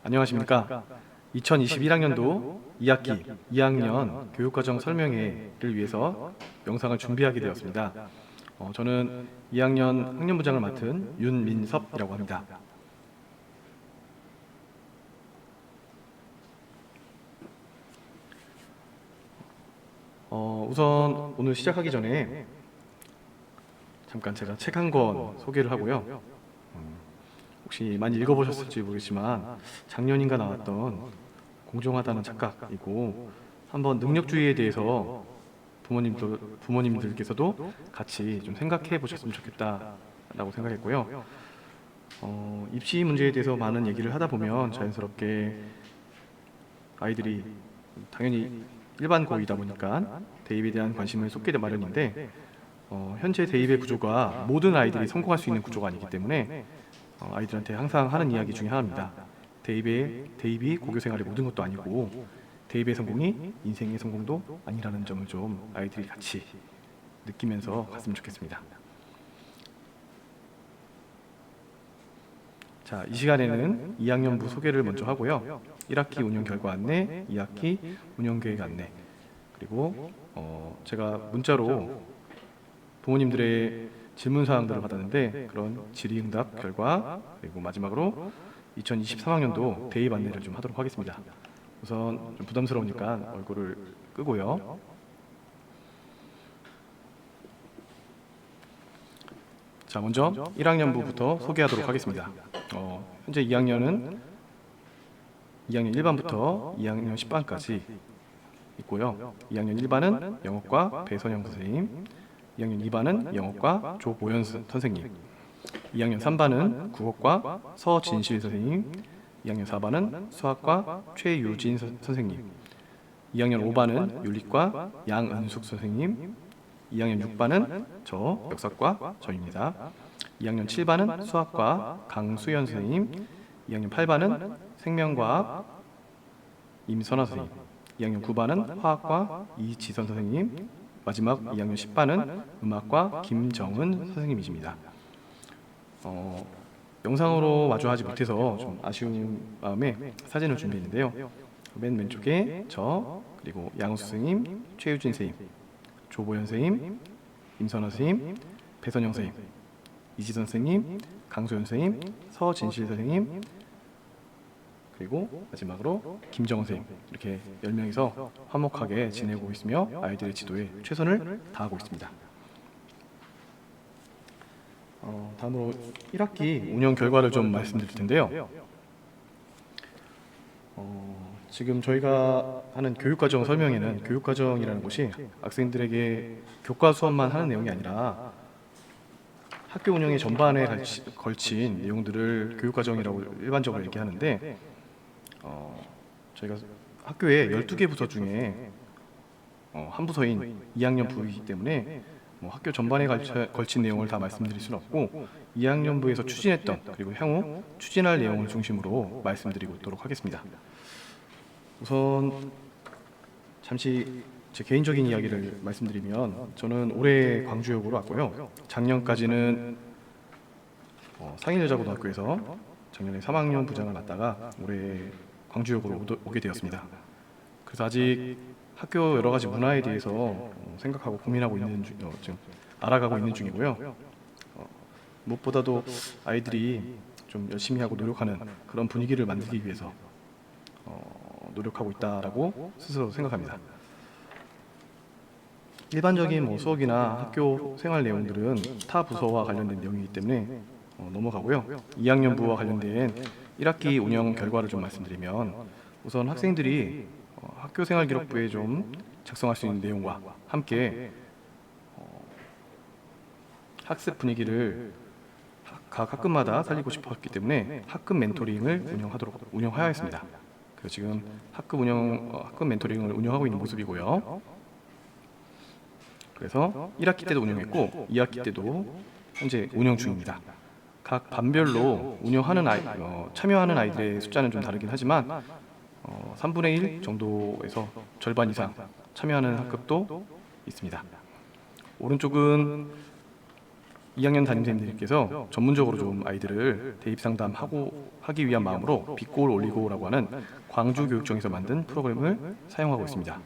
안녕하십니까. 2021학년도 2학기 2학년 교육과정 설명회를 위해서 영상을 준비하게 되었습니다. 저는 2학년 학년부장을 맡은 윤민섭이라고 합니다. 우선 오늘 시작하기 전에 잠깐 제가 책 한 권 소개를 하고요. 혹시 많이 읽어보셨을지 모르겠지만 작년인가 나왔던 공정하다는 착각이고, 한번 능력주의에 대해서 부모님들께서도 같이 좀 생각해 보셨으면 좋겠다라고 생각했고요. 입시 문제에 대해서 많은 얘기를 하다 보면 자연스럽게 아이들이 당연히 일반 고이다 보니까 대입에 대한 관심을 쏟게 된 마련인데, 현재 대입의 구조가 모든 아이들이 성공할 수 있는 구조가 아니기 때문에 아이들한테 항상 하는 이야기 중에 하나입니다. 대입이 고교 생활의 모든 것도 아니고 대입의 성공이 인생의 성공도 아니라는 점을 좀 아이들이 같이 느끼면서 갔으면 좋겠습니다. 자, 이 시간에는 2학년부 소개를 먼저 하고요. 1학기 운영 결과 안내, 2학기 운영 계획 안내, 그리고 제가 문자로 부모님들의 질문 사항들을 받았는데 그런 질의응답 결과, 그리고 마지막으로 2023학년도 대입 안내를 좀 하도록 하겠습니다. 우선 좀 부담스러우니까 얼굴을 끄고요. 자, 먼저 1학년부부터 소개하도록 하겠습니다. 현재 2학년 1반부터 2학년 10반까지 있고요. 2학년 1반은 영어과 배선영 선생님, 2학년 2반은 영어과 조보현 선생님, 2학년 3반은 국어과 서진실 선생님, 2학년 4반은 수학과 최유진 선생님, 2학년 5반은 윤리과 양은숙 선생님, 2학년 6반은 저 역사과 저입니다. 2학년 7반은 수학과 강수연 선생님, 2학년 8반은 생명과학 임선아 선생님, 2학년 9반은 화학과 이지선 선생님, 마지막 2학년 10반은 음악과 김정은 선생님이십니다. 영상으로 마주하지 못해서 좀 아쉬운 마음에 사진을 준비했는데요. 맨 왼쪽에 저, 그리고 양우수 선생님, 최유진 선생님, 조보현 선생님, 임선아 선생님, 배선영 선생님, 이지선 선생님, 강소연 선생님, 서진실 선생님, 그리고 마지막으로 김정은 선생님, 이렇게 10명이서 화목하게 지내고 있으며 아이들의 지도에 최선을 다하고 있습니다. 다음으로 1학기 운영 결과를 좀 말씀드릴 텐데요. 지금 저희가 하는 교육과정 설명회는, 교육과정이라는 곳이 학생들에게 교과 수업만 하는 내용이 아니라 학교 운영의 전반에 걸친 내용들을 교육과정이라고 일반적으로 얘기하는데, 저희가 학교에 12개 부서 중에 한 부서인 2학년 부이기 때문에 학교 전반에 걸친 내용을 다 말씀드릴 수는 없고, 2학년부에서 추진했던, 그리고 향후 추진할 내용을 중심으로 말씀드리고 있도록 하겠습니다. 우선 잠시 제 개인적인 이야기를 말씀드리면, 저는 올해 광주역으로 왔고요. 작년까지는 상인여자고등학교에서 작년에 3학년 부장을 맡다가 올해 광주역으로 오게 되었습니다. 그래서 아직 학교 여러 가지 문화에 대해서 생각하고 고민하고 있는 지금 알아가고 있는 중이고요. 무엇보다도 아이들이 좀 열심히 하고 노력하는 그런 분위기를 만들기 위해서 노력하고 있다라고 스스로 생각합니다. 일반적인 수업이나 학교 생활 내용들은 타 부서와 관련된 내용이기 때문에 넘어가고요. 2학년부와 관련된 1학기 운영 결과를 좀 말씀드리면, 우선 학생들이 학교 생활 기록부에 좀 작성할 수 있는 내용과 함께 학습 분위기를 각 학급마다 살리고 싶었기 때문에 학급 멘토링을 운영하였습니다. 그래서 지금 학급 멘토링을 운영하고 있는 모습이고요. 그래서 1학기 때도 운영했고 2학기 때도 현재 운영 중입니다. 각 반별로 참여하는 아이들의 숫자는 좀 다르긴 하지만 3분의 1 정도에서 절반 이상 참여하는 학급도 있습니다. 오른쪽은 2학년 담임선생님들께서 전문적으로 좀 아이들을 대입 상담하기 위한 마음으로 빛골 올리고라고 하는 광주교육청에서 만든 프로그램을 사용하고 있습니다.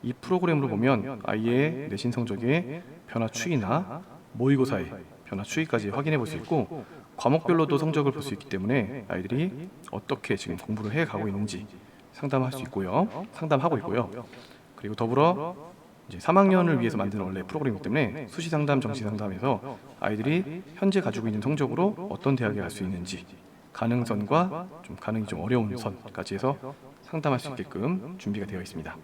이 프로그램으로 보면 아이의 내신 성적의 변화 추이나 모의고사의 변화 추이까지 확인해 볼 수 있고, 과목별로도 성적을 볼 수 있기 때문에 아이들이 어떻게 지금 공부를 해 가고 있는지 상담하고 있고요. 그리고 더불어 이제 3학년을 위해서 만든 원래 프로그램이기 때문에 수시 상담, 정시 상담에서 아이들이 현재 가지고 있는 성적으로 어떤 대학에 갈 수 있는지 가능선과 가능이 좀 어려운 선까지 해서 상담할 수 있게끔 준비가 되어 있습니다.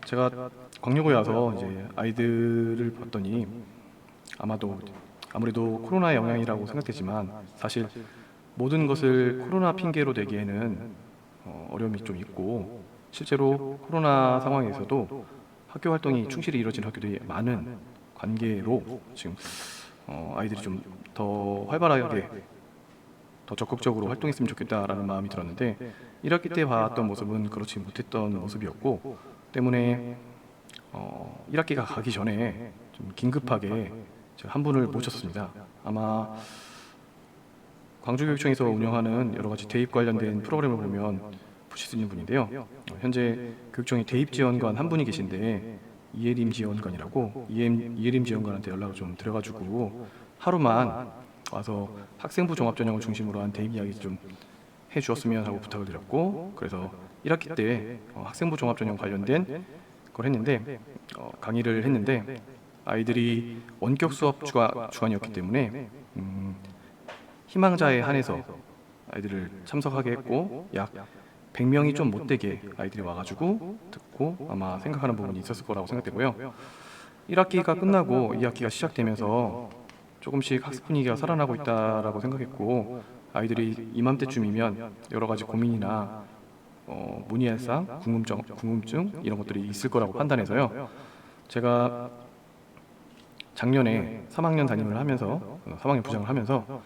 제가 광역에 와서 이제 아이들을 봤더니 아무래도 코로나 영향이라고 생각되지만, 사실 모든 것을 코로나 핑계로 대기에는 어려움이 좀 있고, 실제로 코로나 상황에서도 학교 활동이 충실히 이루어진 학교들이 많은 관계로 지금 아이들이 좀 더 활발하게 더 적극적으로 활동했으면 좋겠다라는 마음이 들었는데, 1학기 때 봤던 모습은 그렇지 못했던 모습이었고, 때문에 1학기가 가기 전에 좀 긴급하게 제가 한 분을 모셨습니다. 아마 광주교육청에서 운영하는 여러 가지 대입 관련된 프로그램을 보면 보실 수 있는 분인데요. 현재 교육청에 대입 지원관 한 분이 계신데, 이예림 지원관이라고, 이예림 지원관한테 연락을 좀 드려가지고 하루만 와서 학생부 종합전형을 중심으로 한 대입 이야기 좀 해주었으면 하고 부탁을 드렸고, 그래서 1학기 때 학생부 종합전형 관련된 걸 했는데, 강의를 했는데 아이들이 원격 수업 주간이었기 때문에 희망자에 한해서 아이들을 참석하게 했고, 약 100명이 좀 못되게 아이들이 와가지고 듣고 아마 생각하는 부분이 있었을 거라고 생각되고요. 1학기가 끝나고 2학기가 시작되면서 조금씩 학습 분위기가 살아나고 있다라고 생각했고, 아이들이 이맘때쯤이면 여러 가지 고민이나 문의할상, 궁금증 이런 것들이 있을 거라고 판단해서요. 제가 작년에 3학년 담임을 하면서 3학년 부장을 하면서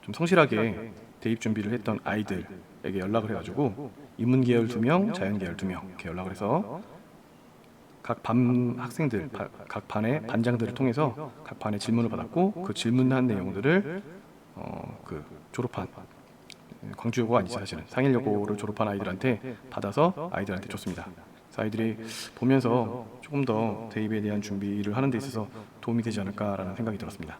좀 성실하게 대입 준비를 했던 아이들에게 연락을 해가지고 인문 계열 2명, 자연 계열 2명 이렇게 연락을 해서 각 반의 반장들을 통해서 각 반의 질문을 받았고, 그 질문한 내용들을 졸업한 광주여고가 아니지, 사실은 상일여고를 졸업한 아이들한테 받아서 아이들한테 줬습니다. 그래서 아이들이 보면서 조금 더 대입에 대한 준비를 하는 데 있어서 도움이 되지 않을까라는 생각이 들었습니다.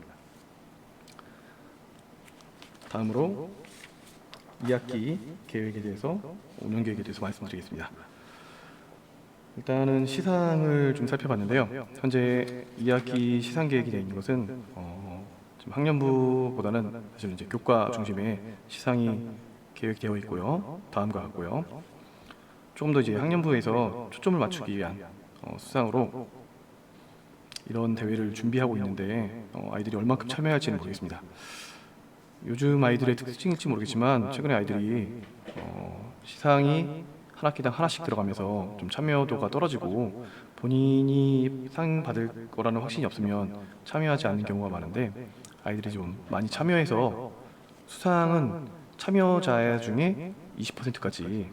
다음으로 2학기 계획에 대해서, 운영 계획에 대해서 말씀드리겠습니다. 일단은 시상을 좀 살펴봤는데요. 현재 2학기 시상 계획이 되어 있는 것은 지금 학년부보다는 사실 이제 교과 중심의 시상이 계획되어 있고요. 다음과 같고요. 조금 더 이제 학년부에서 초점을 맞추기 위한 수상으로 이런 대회를 준비하고 있는데, 아이들이 얼만큼 참여할지는 모르겠습니다. 요즘 아이들의 특징일지 모르겠지만, 최근에 아이들이 시상이 한 학기당 하나씩 들어가면서 좀 참여도가 떨어지고, 본인이 상 받을 거라는 확신이 없으면 참여하지 않는 경우가 많은데, 아이들이 좀 많이 참여해서 수상은 참여자 중에 20%까지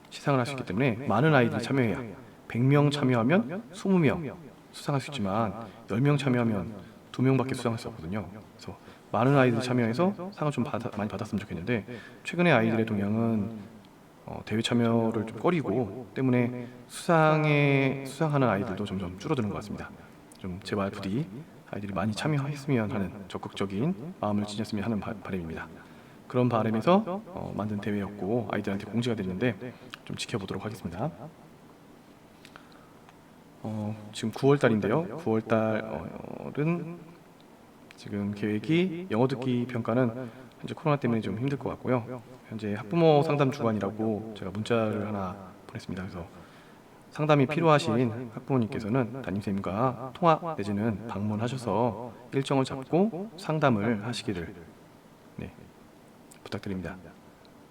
시상을 할 수 있기 때문에 많은 아이들이 참여해야, 100명 참여하면 20명 수상할 수 있지만 10명 참여하면 2명밖에 수상할 수 없거든요. 그래서 많은 아이들이 참여해서 상을 좀 많이 받았으면 좋겠는데, 최근에 아이들의 동향은 대회 참여를 좀 꺼리고 때문에 수상하는 아이들도 점점 줄어드는 것 같습니다. 좀 제발 부디 아이들이 많이 참여했으면 하는 적극적인 마음을 지녔으면 하는 바람입니다. 그런 바람에서 만든 대회였고, 아이들한테 공지가 됐는데 좀 지켜보도록 하겠습니다. 지금 9월 달인데요. 9월 달은 지금 계획이 영어 듣기 평가는 현재 코로나 때문에 좀 힘들 것 같고요. 현재 학부모 상담 주간이라고 제가 문자를 하나 보냈습니다. 그래서 상담이 필요하신 학부모님께서는 담임선생님과 통화 내지는 방문하셔서 일정을 잡고 상담을 하시기를 부탁드립니다.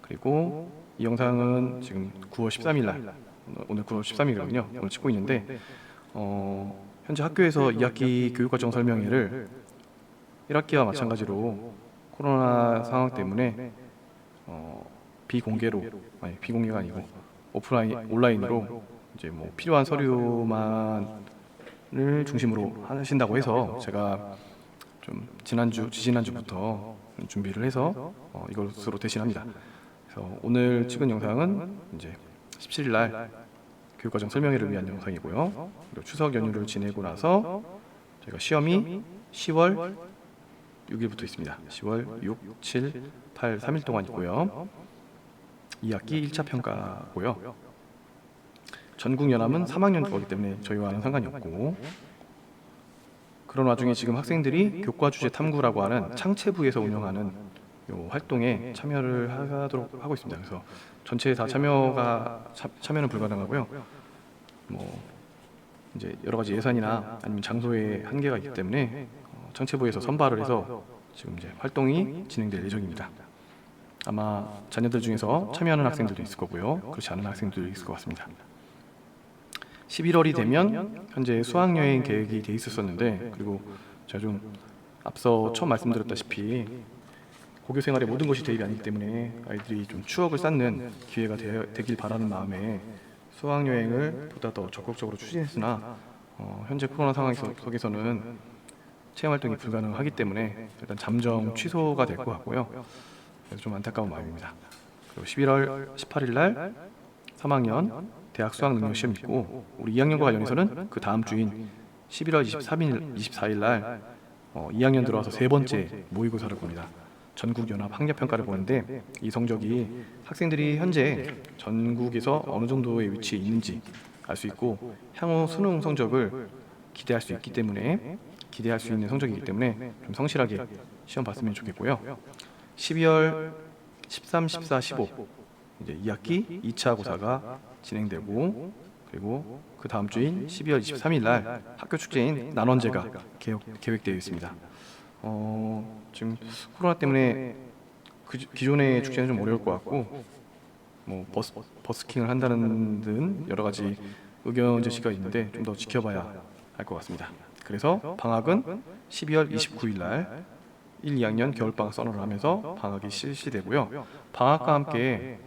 그리고 이 영상은 지금 9월 13일 날, 오늘 9월 13일이거든요. 오늘 찍고 있는데, 현재 학교에서 2학기 교육과정 설명회를 1학기와 마찬가지로 코로나 상황 때문에 비공개가 아니고 온라인으로 이제 뭐 필요한 서류만을 중심으로 하신다고 해서 제가 좀 지지난주부터 준비를 해서 이것으로 대신합니다. 그래서 오늘 찍은 영상은 이제 17일 날 교육과정 설명회를 위한 영상이고요. 그리고 추석 연휴를 지내고 나서 저희가 시험이 10월 6일부터 있습니다. 10월 6, 7, 8, 3일 동안 있고요. 2학기 1차 평가고요. 전국연합은 3학년 거기 때문에 저희와는 상관이 없고, 그런 와중에 지금 학생들이 교과 주제 탐구라고 하는 창체부에서 운영하는 요 활동에 참여를 하도록 하고 있습니다. 그래서 전체 다 참여는 불가능하고요. 뭐 이제 여러 가지 예산이나 아니면 장소의 한계가 있기 때문에 창체부에서 선발을 해서 지금 이제 활동이 진행될 예정입니다. 아마 자녀들 중에서 참여하는 학생들도 있을 거고요. 그렇지 않은 학생들도 있을 것 같습니다. 11월이 되면 현재 수학여행 계획이 돼 있었는데, 그리고 제가 좀 앞서 처음 말씀드렸다시피 고교 생활의 모든 것이 대입이 아니기 때문에 아이들이 좀 추억을 쌓는 기회가 되길 바라는 마음에 수학여행을 보다 더 적극적으로 추진했으나 현재 코로나 상황 속에서는 체험활동이 불가능하기 때문에 일단 잠정 취소가 될 것 같고요. 그래서 좀 안타까운 마음입니다. 그리고 11월 18일 날 3학년 대학 수학 능력 시험 있고, 우리 2학년과 관련해서는 그 다음 주인 11월 24일 날 2학년 들어와서 세 번째 모의고사를 봅니다. 전국연합 학력평가를 보는데, 이 성적이 학생들이 현재 전국에서 어느 정도의 위치에 있는지 알 수 있고, 향후 수능 성적을 기대할 수 있는 성적이기 때문에 좀 성실하게 시험 봤으면 좋겠고요. 12월 13, 14, 15 이제 2학기 2차 고사가 진행되고, 그리고 그 다음 주인 12월 23일 날 학교 축제인 난원제가 계획되어 있습니다. 지금 코로나 때문에 기존의 축제는 좀 어려울 것 같고, 뭐 버스킹을 한다는 등 여러 가지 의견 제시가 있는데 좀 더 지켜봐야 할 것 같습니다. 그래서 방학은 12월 29일 날 1, 2학년 겨울방학 선언을 하면서 방학이 실시되고요. 방학과 함께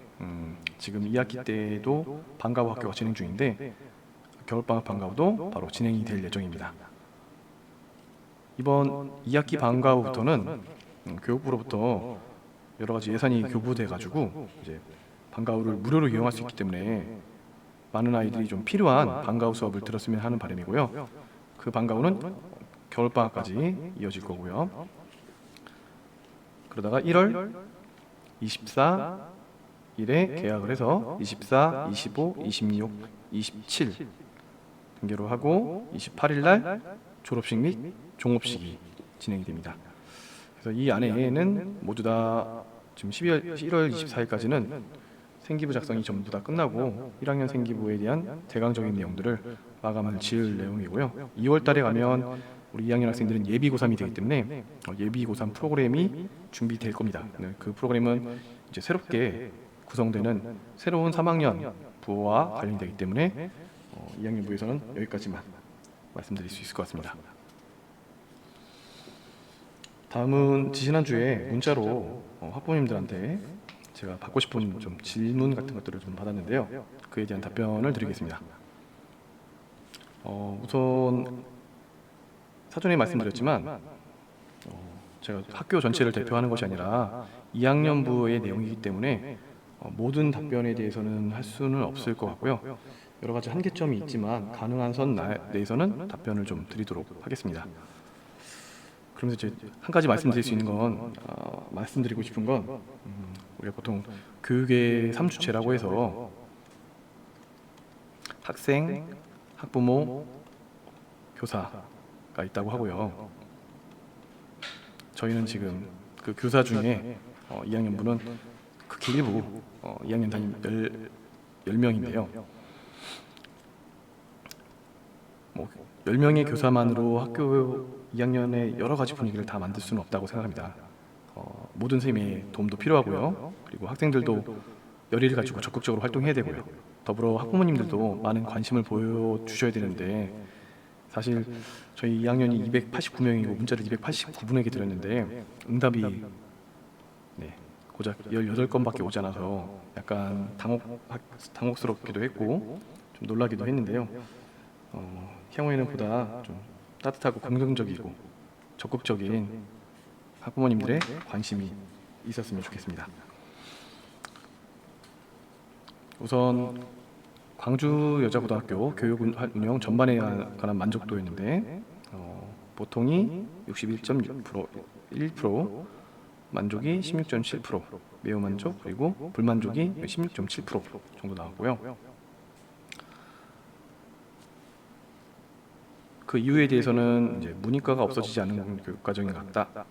지금 2학기 때도 방과 후 학교가 진행 중인데, 겨울방학 방과 후도 바로 진행이 될 예정입니다. 이번 2학기 방과 후부터는 교육부로부터 여러 가지 예산이 교부돼 가지고 이제 방과 후를 무료로 이용할 수 있기 때문에 많은 아이들이 좀 필요한 방과 후 수업을 들었으면 하는 바람이고요. 그 방과 후는 겨울방학까지 이어질 거고요. 그러다가 1월 24일에 개학을 해서 24, 25, 26, 27 등교로 하고 28일 날 졸업식 및 종업식이 진행이 됩니다. 그래서 이 안에는 모두 다 지금 1월 24일까지는 생기부 작성이 전부 다 끝나고 1학년 생기부에 대한 대강적인 내용들을 마감을 지을 내용이고요. 2월 달에 가면 우리 2학년 학생들은 예비 고3이 되기 때문에 예비 고3 프로그램이 준비될 겁니다. 네, 그 프로그램은 이제 새롭게 구성되는 새로운 3학년 부와 관련되기 때문에 2학년 부에서는 여기까지만 말씀드릴 수 있을 것 같습니다. 다음은 지난주에 문자로 학부모님들한테 제가 받고 싶은 좀 질문 같은 것들을 좀 받았는데요. 그에 대한 답변을 드리겠습니다. 우선 사전에 말씀드렸지만 제가 학교 전체를 대표하는 것이 아니라 2학년부의 내용이기 때문에 모든 답변에 대해서는 할 수는 없을 것 같고요. 여러 가지 한계점이 있지만 가능한 선 내에서는 답변을 좀 드리도록 하겠습니다. 그러면서 이제 한 가지 말씀드릴 수 있는 건 말씀드리고 싶은 건 우리가 보통 교육의 3주체라고 해서 학생, 학부모, 교사가 있다고 하고요. 저희는 지금 그 교사 중에 2학년부는 극히 일부 2학년 담임 10명인데요. 뭐 10명의 교사만으로 학교 2학년의 여러 가지 분위기를 다 만들 수는 없다고 생각합니다. 모든 선생님의 도움도 필요하고요. 그리고 학생들도 열의를 가지고 적극적으로 활동해야 되고요. 더불어 학부모님들도 많은 관심을 보여주셔야 되는데, 사실 저희 2학년이 289명이고 문자를 289분에게 드렸는데 응답이 고작 18건밖에 오지 않아서 약간 당혹스럽기도 했고 좀 놀라기도 했는데요. 향후에는 보다 좀 따뜻하고 긍정적이고 적극적인 학부모님들의 관심이 있었으면 좋겠습니다. 우선 광주 여자고등학교 교육 운영 전반에 관한 만족도였는데 보통이 61.6%, 1%, 만족이 16.7%, 매우 만족, 그리고 불만족이 16.7% 정도 나왔고요. 그 이유에 대해서는 이제 문이과가 없어지지 않는 교육 과정인 것 같다.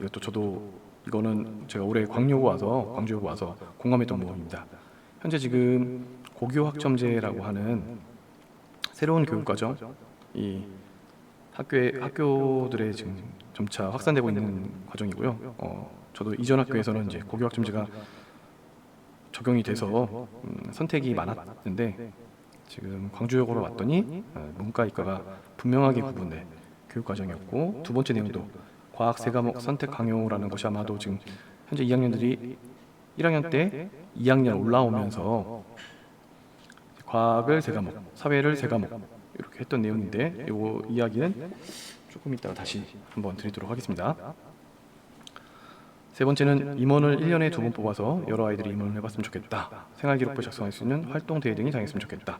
이것도 저도 이거는 제가 올해 광주여고 와서 공감했던 부분입니다. 현재 지금 고교 학점제라고 하는 새로운 교육 과정이 학교들에 지금 점차 확산되고 있는 과정이고요. 저도 이전 학교에서는 이제 고교 학점제가 적용이 돼서 선택이 많았는데 지금 광주여고로 왔더니 문과 이과가 분명하게 구분된 교육 과정이었고, 두 번째 내용도 과학 세 과목 선택 강요라는 것이 아마도 지금 현재 2학년들이 1학년 때 2학년 올라오면서 과학을 세 과목, 사회를 세 과목 이렇게 했던 내용인데, 이 이야기는 조금 이따가 다시 한번 드리도록 하겠습니다. 세 번째는 임원을 1년에 2번 뽑아서 여러 아이들이 임원을 해봤으면 좋겠다. 생활기록부 작성할 수 있는 활동 대회 등이 당했으면 좋겠다.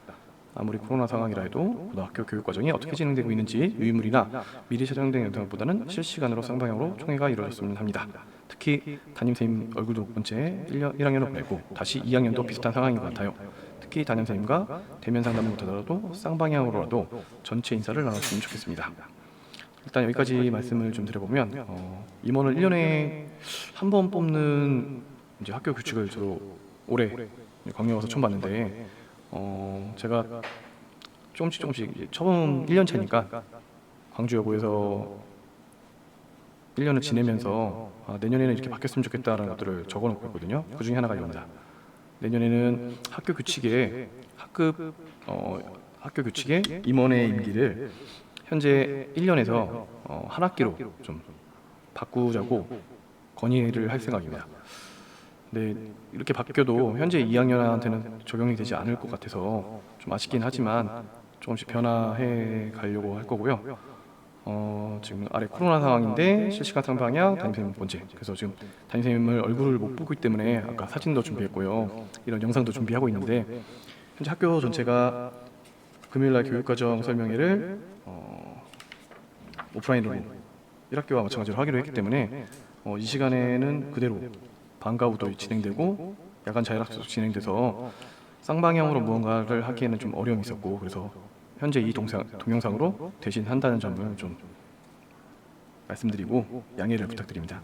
아무리 코로나 상황이라 해도 고등학교 교육과정이 어떻게 진행되고 있는지 유인물이나 미리 촬영된 영상보다는 실시간으로 쌍방향으로 총회가 이루어졌으면 합니다. 특히 담임선생님 얼굴도 못 본 채 1학년을 보내고 다시 2학년도 비슷한 상황인 것 같아요. 특히 담임선생님과 대면 상담을 못하더라도 쌍방향으로라도 전체 인사를 나눴으면 좋겠습니다. 일단 여기까지 말씀을 좀 드려보면 임원을 1년에 한 번 뽑는 이제 학교 규칙을 저도 올해 광주에 와서 처음 봤는데 제가 조금씩 이제 처음 1년 차니까 광주여고에서 1년을 지내면서 내년에는 이렇게 바뀌었으면 좋겠다라는 것들을 적어놓고 있거든요. 그 중에 하나가 이겁니다. 내년에는 학교 규칙에 학교 규칙에 임원의 임기를 현재 1년에서 한 학기로 좀 바꾸자고 건의를 할 생각입니다. 네, 이렇게 바뀌어도 현재 2학년한테는 적용이 되지 않을 것 같아서 좀 아쉽긴 하지만 조금씩 변화해 가려고 할 거고요. 지금 아래 코로나 상황인데 실시간 쌍방향 담임선생님 번째. 그래서 지금 담임선생님을 얼굴을 못 보기 때문에 아까 사진도 준비했고요. 이런 영상도 준비하고 있는데 현재 학교 전체가 금요일날 교육과정 설명회를 오프라인으로 1학기와 마찬가지로 하기로 했기 때문에 이 시간에는 그대로 방과 후도 진행되고 야간 자율학습도 진행돼서 쌍방향으로 무언가를 하기에는 좀 어려움이 있었고, 그래서 현재 이 동영상으로 대신 한다는 점을 좀 말씀드리고 양해를 부탁드립니다.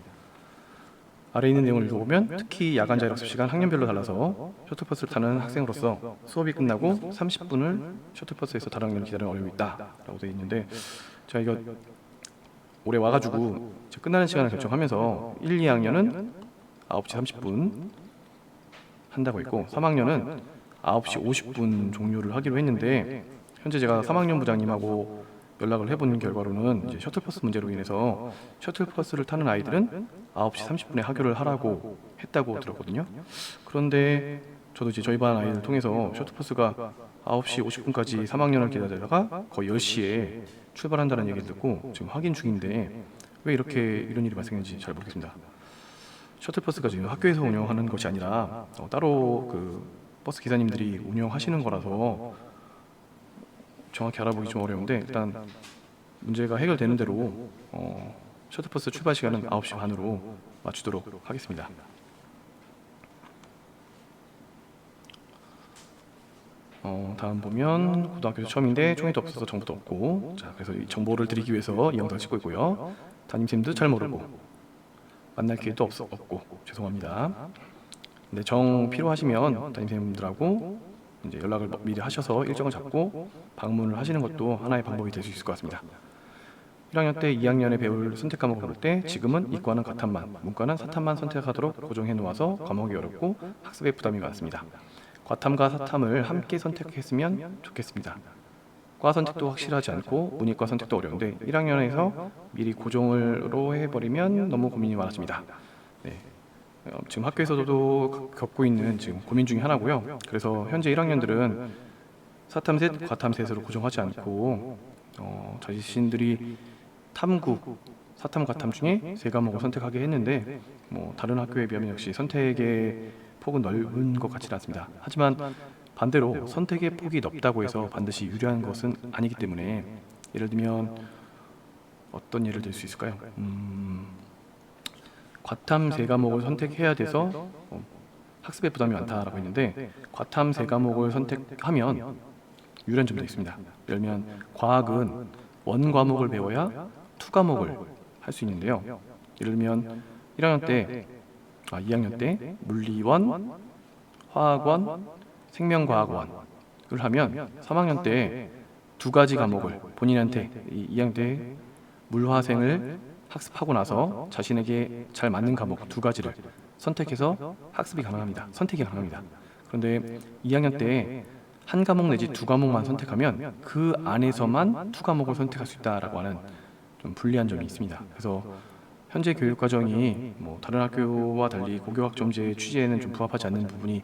아래 있는 내용을 읽어보면 특히 야간 자율학습 시간 학년별로 달라서 셔틀버스를 타는 학생으로서 수업이 끝나고 30분을 셔틀버스에서 다른 학년을 기다리는 어려움이 있다 라고 되어 있는데, 제가 이거 올해 와가지고 끝나는 시간을 결정하면서 1, 2학년은 9시 30분 한다고 했고 3학년은 9시 50분 종료를 하기로 했는데, 현재 제가 3학년 부장님하고 연락을 해본 결과로는 이제 셔틀버스 문제로 인해서 셔틀버스를 타는 아이들은 9시 30분에 하교를 하라고 했다고 들었거든요. 그런데 저도 이제 저희 반 아이들 통해서 셔틀버스가 9시 50분까지 3학년을 기다리다가 거의 10시에 출발한다는 얘기를 듣고 지금 확인 중인데 왜 이렇게 이런 일이 발생했는지 잘 모르겠습니다. 셔틀버스가 지금 학교에서 운영하는 것이 아니라 따로 그 버스 기사님들이 운영하시는 거라서 정확히 알아보기 좀 어려운데, 일단 문제가 해결되는 대로 셔틀버스 출발 시간은 9시 반으로 맞추도록 하겠습니다. 다음 보면 고등학교 처음인데 총회도 없어서 정보도 없고, 자 그래서 이 정보를 드리기 위해서 이 영상을 찍고 있고요. 담임쌤도 잘 모르고 만날 기회도 없고 죄송합니다. 근데 정 필요하시면 담임쌤들하고 이제 연락을 미리 하셔서 일정을 잡고 방문을 하시는 것도 하나의 방법이 될 수 있을 것 같습니다. 1학년 때 2학년에 배울 선택 과목을 볼 때 지금은 이과는 과탐만, 문과는 사탐만 선택하도록 고정해 놓아서 과목이 어렵고 학습에 부담이 많습니다. 과탐과 사탐을 함께 선택했으면 좋겠습니다. 과 선택도 확실하지 않고 문이과 선택도 어려운데 1학년에서 미리 고정으로 해버리면 너무 고민이 많아집니다. 네. 지금 학교에서도 겪고 있는 지금 고민 중에 하나고요. 그래서 현재 1학년들은 사탐셋, 과탐셋으로 고정하지 않고 자신들이 탐구, 사탐, 과탐 중에 세 과목을 선택하게 했는데 뭐 다른 학교에 비하면 역시 선택의 폭은 넓은 것 같지는 않습니다. 하지만 반대로 선택의 폭이 넓다고 해서 반드시 유리한 것은 아니기 때문에 예를 들면 어떤 예를 들 수 있을까요? 과탐 세 과목을 선택해야 돼서 학습에 부담이 많다라고 했는데 과탐 세 과목을 선택하면 유리한 점도 있습니다. 예를 들면 과학은 원 과목을 배워야 투 과목을 할 수 있는데요. 예를 들면 2학년 때 물리원, 화학원, 생명과학원을 하면 3학년 때 두 가지 과목을 본인한테 2학년 때 물화생을 학습하고 나서 자신에게 잘 맞는 과목 두 가지를 선택해서 학습이 가능합니다. 선택이 가능합니다. 그런데 2학년 때 한 과목 내지 두 과목만 선택하면 그 안에서만 투 과목을 선택할 수 있다라고 하는 좀 불리한 점이 있습니다. 그래서 현재 교육 과정이 뭐 다른 학교와 달리 고교학점제의 취지에는 좀 부합하지 않는 부분이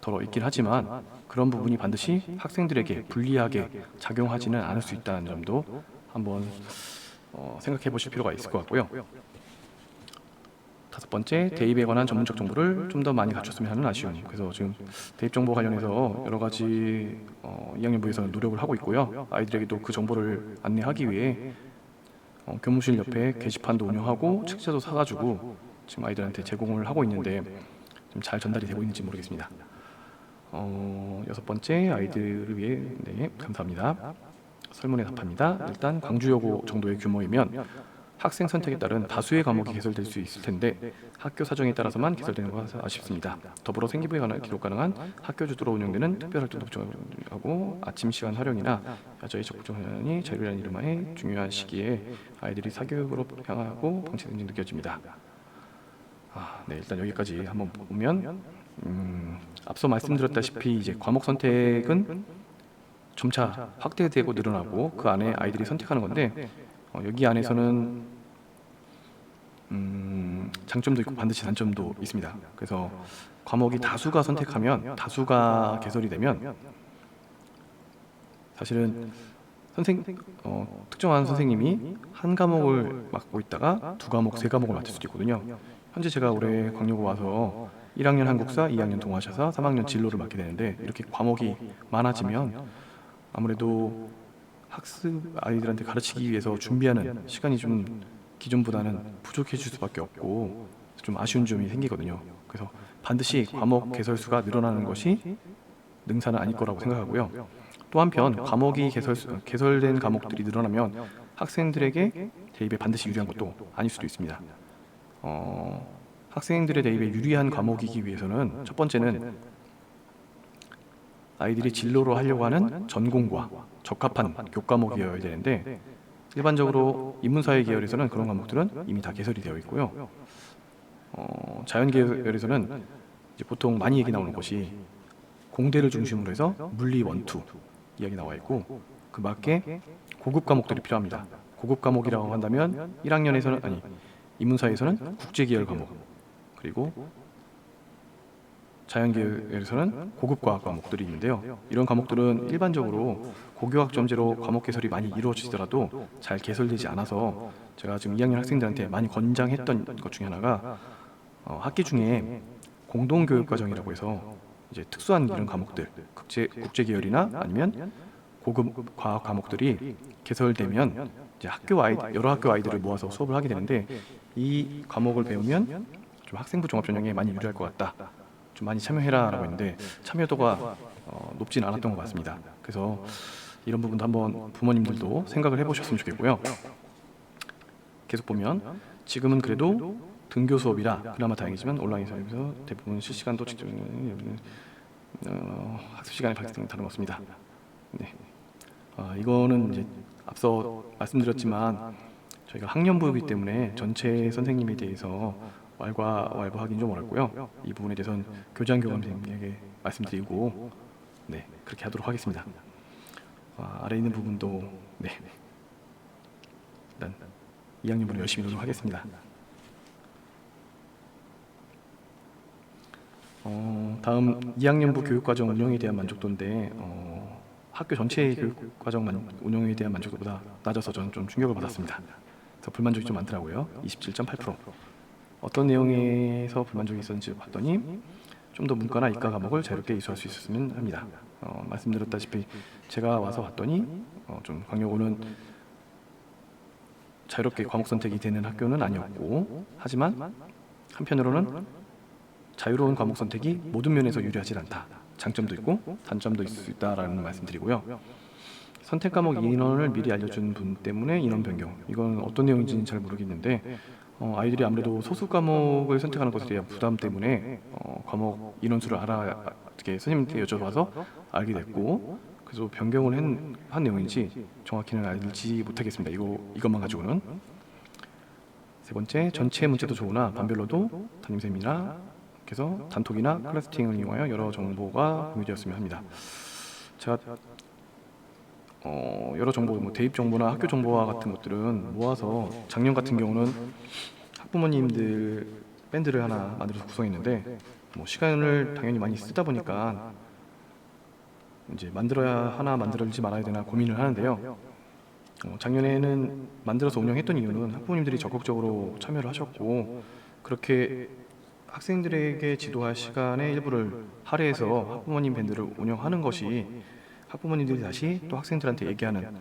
더러 있긴 하지만 그런 부분이 반드시 학생들에게 불리하게 작용하지는 않을 수 있다는 점도 한번 생각해 보실 필요가 있을 것 같고요. 다섯 번째, 대입에 관한 전문적 정보를 좀 더 많이 갖췄으면 하는 아쉬움. 그래서 지금 대입 정보 관련해서 여러 가지 2학년부에서는 노력을 하고 있고요. 아이들에게도 그 정보를 안내하기 위해 교무실 옆에 게시판도 운영하고 책자도 사가지고 지금 아이들한테 제공을 하고 있는데 좀 잘 전달이 되고 있는지 모르겠습니다. 여섯 번째, 아이들을 위해 네, 감사합니다. 설문에 답합니다. 일단 광주여고 정도의 규모이면 학생 선택에 따른 다수의 과목이 개설될 수 있을 텐데 학교 사정에 따라서만 개설되는 것은 아쉽습니다. 더불어 생기부에 관한 기록 가능한 학교 주도로 운영되는 특별활동도 보충하고 아침 시간 활용이나 야자의 적극적이 자율이라는 이름하에 중요한 시기에 아이들이 사교육으로 향하고 방치 등이 느껴집니다. 네, 일단 여기까지 한번 보면 앞서 말씀드렸다시피 이제 과목 선택은 점차 확대되고 늘어나고 그 안에 아이들이 선택하는 건데 여기 안에서는 장점도 있고 반드시 단점도 있습니다. 그래서 과목이 다수가 선택하면 다수가 개설이 되면 사실은 특정한 선생님이 한 과목을 맡고 있다가 두 과목, 세 과목을 맡을 수도 있거든요. 현재 제가 올해 광여고 와서 1학년 한국사, 2학년 동아시아사, 3학년 진로를 맡게 되는데 이렇게 과목이 많아지면 아무래도 학습 아이들한테 가르치기 위해서 준비하는 시간이 좀 기존보다는 부족해질 수밖에 없고 좀 아쉬운 점이 생기거든요. 그래서 반드시 과목 개설수가 늘어나는 것이 능사는 아닐 거라고 생각하고요. 또 한편 과목이 개설된 과목들이 늘어나면 학생들에게 대입에 반드시 유리한 것도 아닐 수도 있습니다. 학생들의 대입에 유리한 과목이기 위해서는 첫 번째는 아이들이 진로로 하려고 하는 전공과 적합한 교과목이어야 되는데 일반적으로 인문사회 계열에서는 그런 과목들은 이미 다 개설이 되어 있고요. 자연 계열에서는 이제 보통 많이 얘기 나오는 것이 공대를 중심으로 해서 물리 원투 이야기 나와 있고 그 밖에 고급 과목들이 필요합니다. 고급 과목이라고 한다면 1학년에서는 인문사회에서는 국제 계열 과목 그리고 자연계열에서는 고급 과학 과목들이 있는데요. 이런 과목들은 일반적으로 고교학점제로 과목 개설이 많이 이루어지더라도 잘 개설되지 않아서 제가 지금 2학년 학생들한테 많이 권장했던 것 중에 하나가 학기 중에 공동교육과정이라고 해서 이제 특수한 이런 과목들, 국제 계열이나 아니면 고급 과학 과목들이 개설되면 이제 여러 학교 아이들을 모아서 수업을 하게 되는데 이 과목을 배우면 좀 학생부 종합 전형에 많이 유리할 것 같다. 좀 많이 참여해라라고 했는데 참여도가 높진 않았던 것 같습니다. 그래서 이런 부분도 한번 부모님들도 생각을 해보셨으면 좋겠고요. 계속 보면 지금은 그래도 등교 수업이라 그나마 다행이지만 온라인 수업에서 대부분 실시간도 직접 학습 시간에 발생 다름없습니다. 네, 이거는 이제 앞서 말씀드렸지만 저희가 학년부이기 때문에 전체 선생님에 대해서 왈가왈부하기는 좀 어렵고요. 이 부분에 대해서는 교장 교감생에게 말씀드리고 네 그렇게 하도록 하겠습니다. 아래 있는 부분도 네 일단 2학년부는 열심히 노력하겠습니다. 다음 2학년부 교육과정 운영에 대한 만족도인데 학교 전체의 교육 과정 운영에 대한 만족도보다 낮아서 저는 좀 충격을 받았습니다. 그래서 불만족이 좀 많더라고요. 27.8%. 어떤 내용에서 불만족이 있었는지 봤더니 좀 더 문과나 이과 과목을 자유롭게 이수할 수 있었으면 합니다. 말씀드렸다시피 제가 와서 봤더니 좀 강요고는 자유롭게 과목 선택이 되는 학교는 아니었고, 하지만 한편으로는 자유로운 과목 선택이 모든 면에서 유리하지 않다. 장점도 있고 단점도 있을 수 있다라는 말씀드리고요. 선택 과목 인원을 미리 알려준 분 때문에 인원 변경. 이건 어떤 내용인지는 잘 모르겠는데 아이들이 아무래도 소수 과목을 선택하는 것에 대한 부담 때문에 과목 인원수를 어떻게 선생님한테 여쭤봐서 알게 됐고, 그래서 변경을 한 내용인지 정확히는 알지 못하겠습니다. 이것만 가지고는. 세 번째, 전체 문제도 좋으나 반별로도 담임쌤이나 그래서 단톡이나 클래스팅을 이용하여 여러 정보가 공유되었으면 합니다. 제가 여러 정보, 대입 정보나 학교 정보와 같은 것들은 모아서 작년 같은 경우는 학부모님들 밴드를 하나 만들어서 구성했는데 시간을 당연히 많이 쓰다 보니까 이제 만들지 말아야 되나 고민을 하는데요. 작년에는 만들어서 운영했던 이유는 학부모님들이 적극적으로 참여를 하셨고, 그렇게 학생들에게 지도할 시간의 일부를 할애해서 학부모님 밴드를 운영하는 것이 학부모님들이 다시 또 학생들한테 얘기하는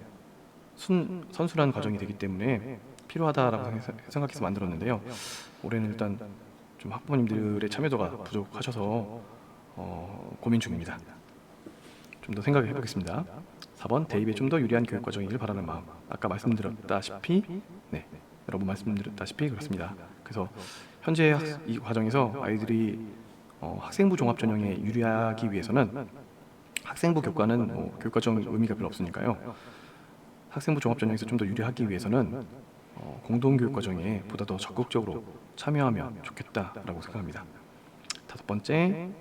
선순환 과정이 되기 때문에 필요하다라고 생각해서 만들었는데요. 올해는 일단 좀 학부모님들의 참여도가 부족하셔서 고민 중입니다. 좀 더 생각을 해보겠습니다. 4번, 대입에 좀 더 유리한 교육 과정이길 바라는 마음. 아까 말씀드렸다시피 여러분 말씀드렸다시피 그렇습니다. 그래서 현재 이 과정에서 아이들이 학생부 종합 전형에 유리하기 위해서는 학생부 교과는 교육과정 의미가 별로 없으니까요. 학생부 종합 전형에서 좀 더 유리하기 위해서는 공동교육과정에 보다 더 적극적으로 참여하면 좋겠다라고 생각합니다. 5번째,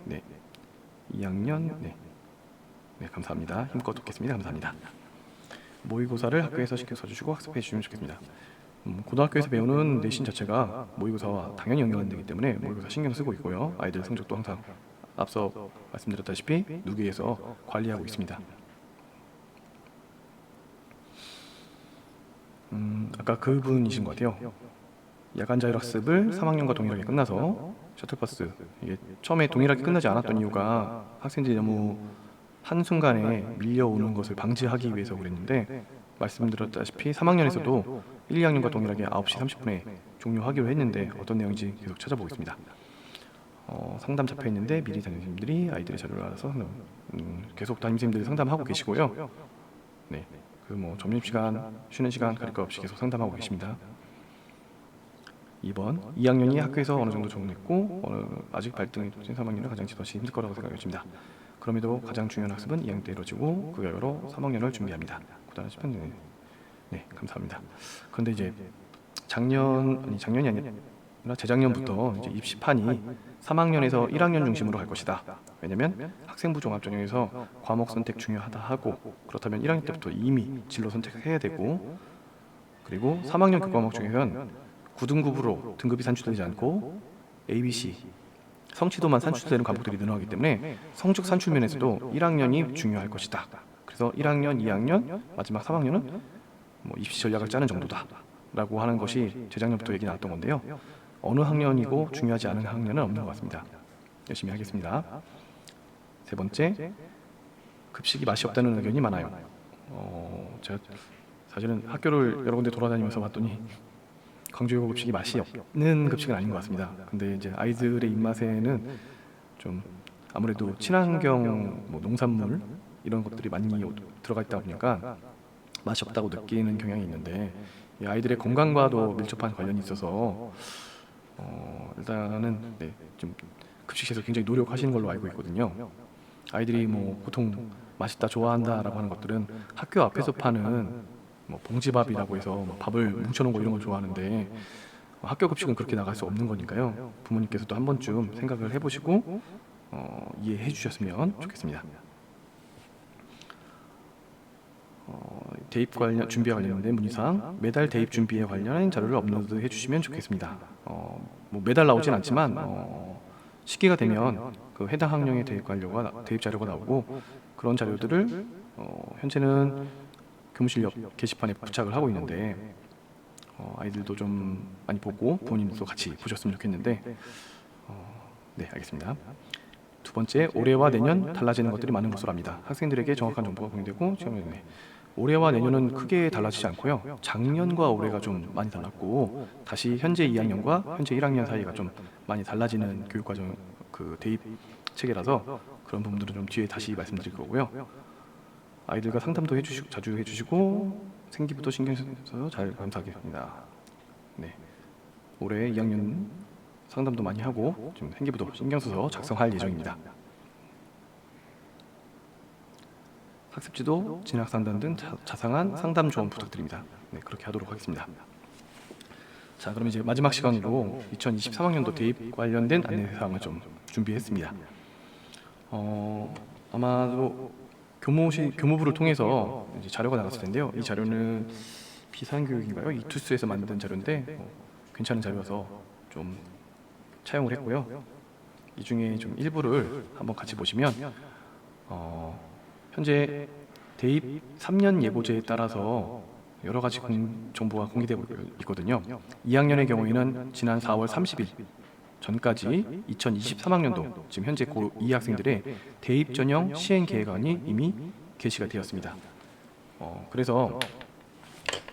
2학년, 감사합니다. 힘껏 돕겠습니다. 감사합니다. 모의고사를 학교에서 신경 써주시고 학습해 주시면 좋겠습니다. 고등학교에서 배우는 내신 자체가 모의고사와 당연히 연관되기 때문에 모의고사 신경 쓰고 있고요. 아이들 성적도 항상 앞서 말씀드렸다시피 누계에서 관리하고 있습니다. 아까 그분이신 것 같아요. 야간 자율학습을 3학년과 동일하게 끝나서 셔틀버스, 이게 처음에 동일하게 끝나지 않았던 이유가 학생들이 너무 한순간에 밀려오는 것을 방지하기 위해서 그랬는데, 말씀드렸다시피 3학년에서도 1, 2학년과 동일하게 9시 30분에 종료하기로 했는데 어떤 내용인지 계속 찾아보겠습니다. 상담 잡혀 있는데 미리 담임선생님들이 아이들의 자료를 알아서 계속 담임선생님들이 상담하고 계시고요. 점심시간, 쉬는 시간 가릴 것 없이 계속 상담하고 계십니다. 2번, 2학년이 학교에서 어느 정도 적응했고 아직 발등에 돋친 3학년은 가장 지도시 힘들 거라고 생각했습니다. 그럼에도 가장 중요한 학습은 2학년 때 이루어지고 그 결과로 3학년을 준비합니다. 고단한 시편. 감사합니다. 그런데 이제 작년이 아니라 재작년부터 이제 입시판이 3학년에서 1학년 중심으로 할 것이다. 왜냐면 학생부 종합전형에서 과목 선택 중요하다 하고, 그렇다면 1학년 때부터 이미 진로 선택해야 되고, 그리고 3학년 교과목 중에서는 9등급으로 등급이 산출되지 않고 ABC 성취도만 산출되는 과목들이 늘어나기 때문에 성적 산출 면에서도 1학년이 중요할 것이다. 그래서 1학년, 2학년, 마지막 3학년은 입시 전략을 짜는 정도다 라고 하는 것이 재작년부터 얘기 나왔던 건데요. 어느 학년이고 중요하지 않은 학년은 없는 것 같습니다. 열심히 하겠습니다. 세 번째, 급식이 맛이 없다는 의견이 많아요. 제가 사실은 학교를 여러 군데 돌아다니면서 봤더니 광주여고 급식이 맛이 없는 급식은 아닌 것 같습니다. 근데 이제 아이들의 입맛에는 좀 아무래도 친환경 농산물 이런 것들이 많이 들어가 있다 보니까 맛이 없다고 느끼는 경향이 있는데, 이 아이들의 건강과도 밀접한 관련이 있어서 일단은 좀 급식실에서 굉장히 노력하시는 걸로 알고 있거든요. 아이들이 보통 맛있다 좋아한다라고 하는 것들은 학교 앞에서 파는 봉지밥이라고 해서 밥을 뭉쳐놓은 거 이런 걸 좋아하는데, 학교 급식은 그렇게 나갈 수 없는 거니까요. 부모님께서도 한 번쯤 생각을 해보시고 이해해 주셨으면 좋겠습니다. 대입 관련 준비와 관련된 문의사항, 매달 대입 준비에 관련한 자료를 업로드해 주시면 좋겠습니다. 매달 나오진 않지만 시기가 되면 그 해당 학년의 대입 자료가 나오고, 그런 자료들을 현재는 교무실 옆 게시판에 부착을 하고 있는데 아이들도 좀 많이 보고 부모님도 같이 보셨으면 좋겠는데 네, 알겠습니다. 두 번째, 올해와 내년 달라지는 것들이 많은 것으로 압니다. 학생들에게 정확한 정보가 공유되고 올해와 내년은 크게 달라지지 않고요. 작년과 올해가 좀 많이 달랐고 다시 현재 2학년과 현재 1학년 사이가 좀 많이 달라지는 교육과정 대입 체계라서 그런 부분들은 좀 뒤에 다시 말씀드릴 거고요. 아이들과 상담도 자주 해주시고 생기부터 신경 써서 잘 감사하겠습니다. 네, 올해 2학년 상담도 많이 하고 좀 생기부터 신경 써서 작성할 예정입니다. 학습지도, 진학 상담 등 자상한 상담 조언 부탁드립니다. 네, 그렇게 하도록 하겠습니다. 자, 그럼 이제 마지막 시간으로 2023학년도 대입 관련된 안내사항을 좀 준비했습니다. 아마도 교무부를 통해서 이제 자료가 나갔을 텐데요. 이 자료는 비상교육인가요? 이투스에서 만든 자료인데 괜찮은 자료여서 좀 차용을 했고요. 이 중에 좀 일부를 한번 같이 보시면 현재 대입 3년 예고제에 따라서 여러 가지 정보가 공개되고 있거든요. 2학년의 경우에는 지난 4월 30일 전까지 2023학년도 지금 현재 고2 학생들의 대입 전형 시행 계획안이 이미 게시가 되었습니다. 그래서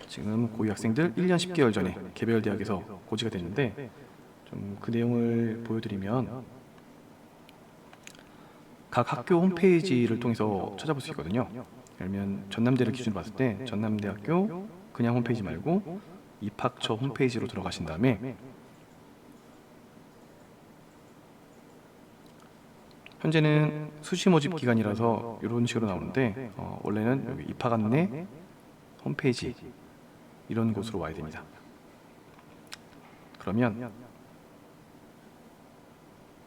지금 고2 학생들 1년 10개월 전에 개별 대학에서 고지가 됐는데 좀 그 내용을 보여드리면 각 학교 홈페이지를 통해서 찾아볼 수 있거든요. 예를 들면 전남대를 기준으로 봤을 때 전남대학교 그냥 홈페이지 말고 입학처 홈페이지로 들어가신 다음에 현재는 수시 모집 기간이라서 이런 식으로 나오는데 원래는 여기 입학 안내 홈페이지 이런 곳으로 와야 됩니다. 그러면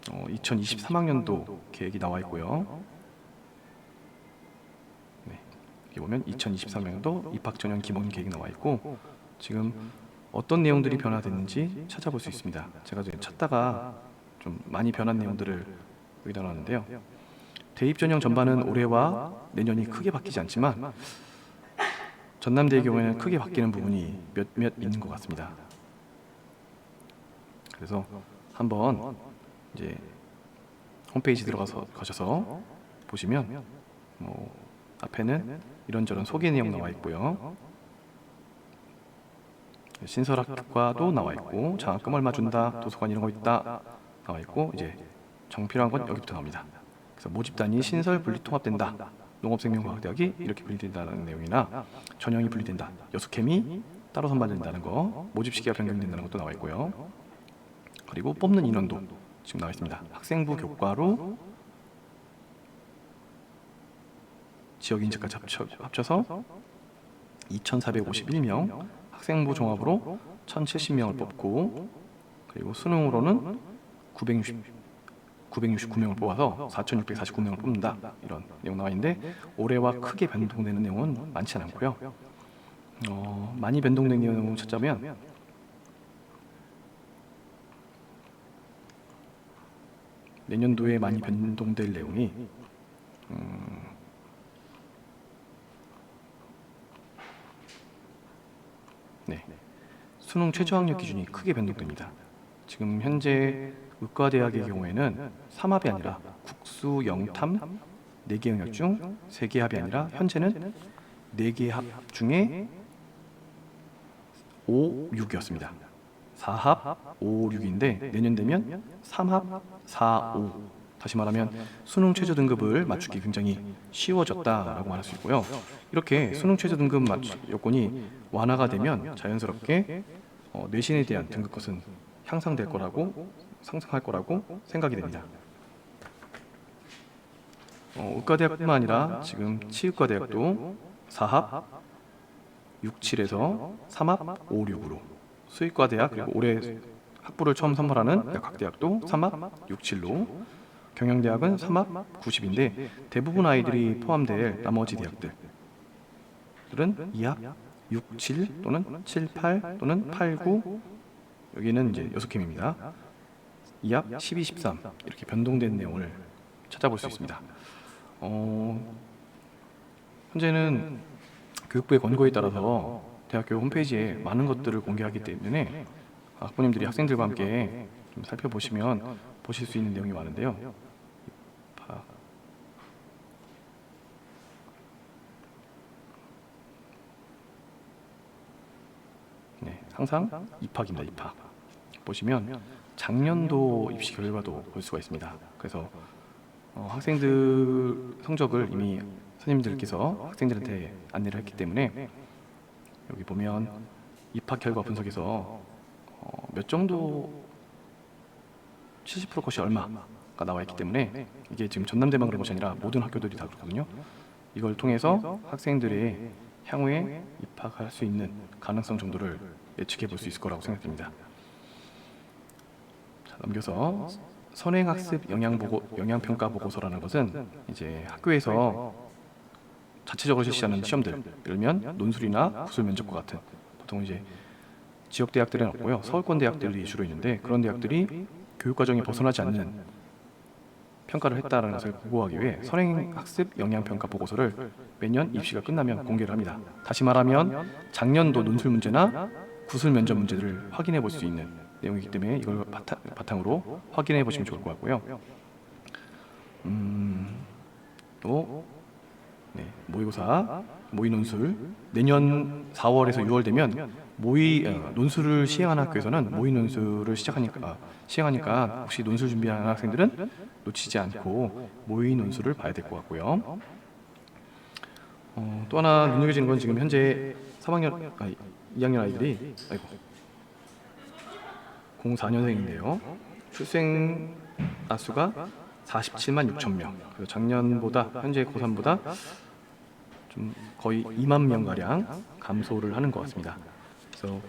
2023학년도 계획이 나와 있고요. 네, 여기 보면 2023학년도 입학 전형 기본 계획이 나와 있고 지금 어떤 내용들이 변화됐는지 찾아볼 수 있습니다. 제가 찾다가 좀 많이 변한 내용들을 여기다 놨는데요. 대입 전형 전반은 올해와 내년이 크게 바뀌지 않지만 전남대의 경우에는 크게 바뀌는 부분이 몇몇 있는 것 같습니다. 그래서 한번 이제 홈페이지 가셔서 보시면 앞에는 이런저런 소개 내용 나와 있고요. 신설학과도 나와 있고 장학금 얼마 준다, 도서관 이런 거 있다 나와 있고 이제 정필요한 건 여기부터 나옵니다. 그래서 모집단이 신설 분리 통합된다. 농업생명과학대학이 이렇게 분리된다는 내용이나 전형이 분리된다. 여수캠이 따로 선발된다는 거, 모집 시기가 변경된다는 것도 나와 있고요. 그리고 뽑는 인원도 지금 나와 있습니다. 학생부 교과로 지역 인재까지 합쳐서 2,451명, 학생부 종합으로 1,070명을 뽑고 그리고 수능으로는 969명을 뽑아서 4,649명을 뽑는다. 이런 내용 나와 있는데 올해와 크게 변동되는 내용은 많지 않고요. 많이 변동된 내용을 찾자면 내년도에 많이 변동될 내용이 네, 수능 최저학력 기준이 크게 변동됩니다. 지금 현재 의과대학의 경우에는 3합이 아니라 국수 영탐 4개 영역 중 3개 합이 아니라 현재는 4개 합 중에 5, 6이었습니다. 4합, 5, 6인데 내년 되면 3합, 4, 5. 다시 말하면 수능 최저 등급을 맞추기 굉장히 쉬워졌다라고 말할 수 있고요. 이렇게 수능 최저 등급 요건이 완화가 되면 자연스럽게 내신에 대한 등급컷은 향상될 거라고 상승할 거라고 생각이 됩니다. 의과대학뿐만 아니라 지금 치의과대학도 4합 6, 7에서 3합 5, 6으로 수의과대학 그리고 올해 학부를 처음 선발하는 각 대학도 3합 6, 7로 경영대학은 3합 90인데 대부분 아이들이 포함될 나머지 대학들은 2합 6, 7 또는 7, 8 또는 8, 9 여기는 이제 6캠입니다. 2합 12, 13 이렇게 변동된 내용을 찾아볼 수 있습니다. 현재는 교육부의 권고에 따라서 대학교 홈페이지에 많은 것들을 공개하기 때문에 학부모님들이 학생들과 함께 좀 살펴보시면 보실 수 있는 내용이 많은데요. 네, 항상 입학입니다. 입학 보시면 작년도 입시 결과도 볼 수가 있습니다. 그래서 학생들 성적을 이미 선생님들께서 학생들한테 안내를 했기 때문에 여기 보면 입학 결과 분석에서 몇 정도 70% 것이 얼마가 나와 있기 때문에 이게 지금 전남대만 그런 것이 아니라 모든 학교들이 다 그렇거든요. 이걸 통해서 학생들의 향후에 입학할 수 있는 가능성 정도를 예측해 볼 수 있을 거라고 생각됩니다. 자, 넘겨서 선행학습 영향평가 보고서라는 것은 이제 학교에서 자체적으로 실시하는 시험들, 예를 들면 논술이나 구술 면접과 같은, 보통 이제 지역 대학들은 없고요, 서울권 대학들이 주로 있는데 그런 대학들이 교육 과정이 벗어나지 않는 평가를 했다는 것을 보고하기 위해 선행학습 영향평가 보고서를 매년 입시가 끝나면 공개를 합니다. 다시 말하면 작년도 논술 문제나 구술 면접 문제들을 확인해 볼 수 있는 내용이기 때문에 이걸 바탕으로 확인해 보시면 좋을 것 같고요. 또 모의고사, 모의논술 내년 4월에서 6월 되면 논술을 시행하는 학교에서는 모의논술을 시행하니까 혹시 논술 준비하는 학생들은 놓치지 않고 모의논술을 봐야 될 것 같고요. 또 하나 눈여겨지는 건 지금 현재 2학년 아이들이 04년생인데요. 출생 수가 47만 6천 명. 그래서 작년보다 현재 고3보다 좀 거의 2만 명 가량 감소를 하는 것 같습니다. 그래서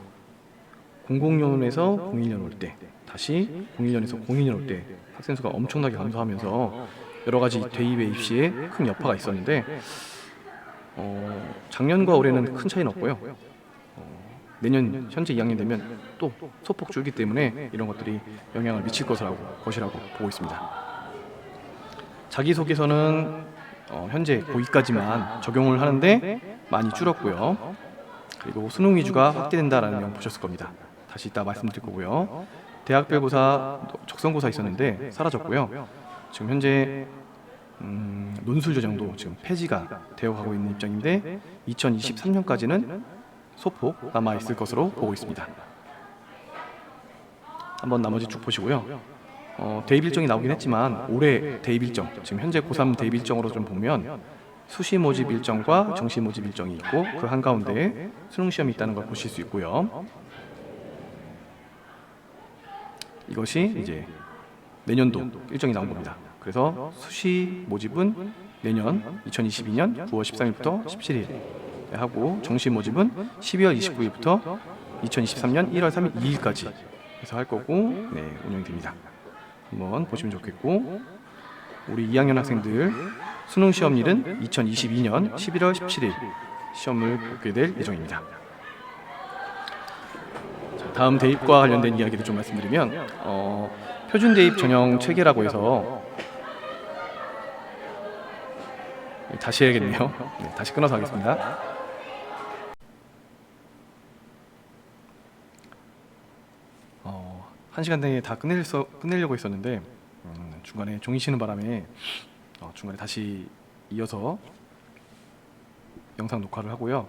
00년에서 01년 올 때, 다시 01년에서 02년 올 때 학생 수가 엄청나게 감소하면서 여러 가지 대입의 입시에 큰 여파가 있었는데 작년과 올해는 큰 차이는 없고요. 내년 현재 2학년 되면 또 소폭 줄기 때문에 이런 것들이 영향을 미칠 것이라고 보고 있습니다. 자기소개서는 현재 고2까지만 적용을 하는데 많이 줄었고요. 그리고 수능 위주가 확대된다라는 내용 보셨을 겁니다. 다시 이따 말씀드릴 거고요. 대학별고사, 적성고사 있었는데 사라졌고요. 지금 현재 논술 전형도 지금 폐지가 되어가고 있는 입장인데 2023년까지는 소폭 남아 있을 것으로 보고 있습니다. 한번 나머지 쭉 보시고요. 대입 일정이 나오긴 했지만 올해 대입 일정, 지금 현재 고3 대입 일정으로 좀 보면 수시 모집 일정과 정시 모집 일정이 있고 그 한가운데에 수능 시험이 있다는 걸 보실 수 있고요. 이것이 이제 내년도 일정이 나온 겁니다. 그래서 수시 모집은 내년 2022년 9월 13일부터 17일 하고 정시 모집은 12월 29일부터 2023년 1월 2일까지 해서 할 거고 운영이 됩니다. 한번 보시면 좋겠고, 우리 2학년 학생들 수능 시험일은 2022년 11월 17일 시험을 보게 될 예정입니다. 자, 다음 대입과 관련된 이야기를 좀 말씀드리면 표준 대입 전형 체계라고 해서 다시 해야겠네요. 다시 끊어서 하겠습니다. 한 시간 내에 다 끝내려고 했었는데 중간에 종이 쉬는 바람에 중간에 다시 이어서 영상 녹화를 하고요.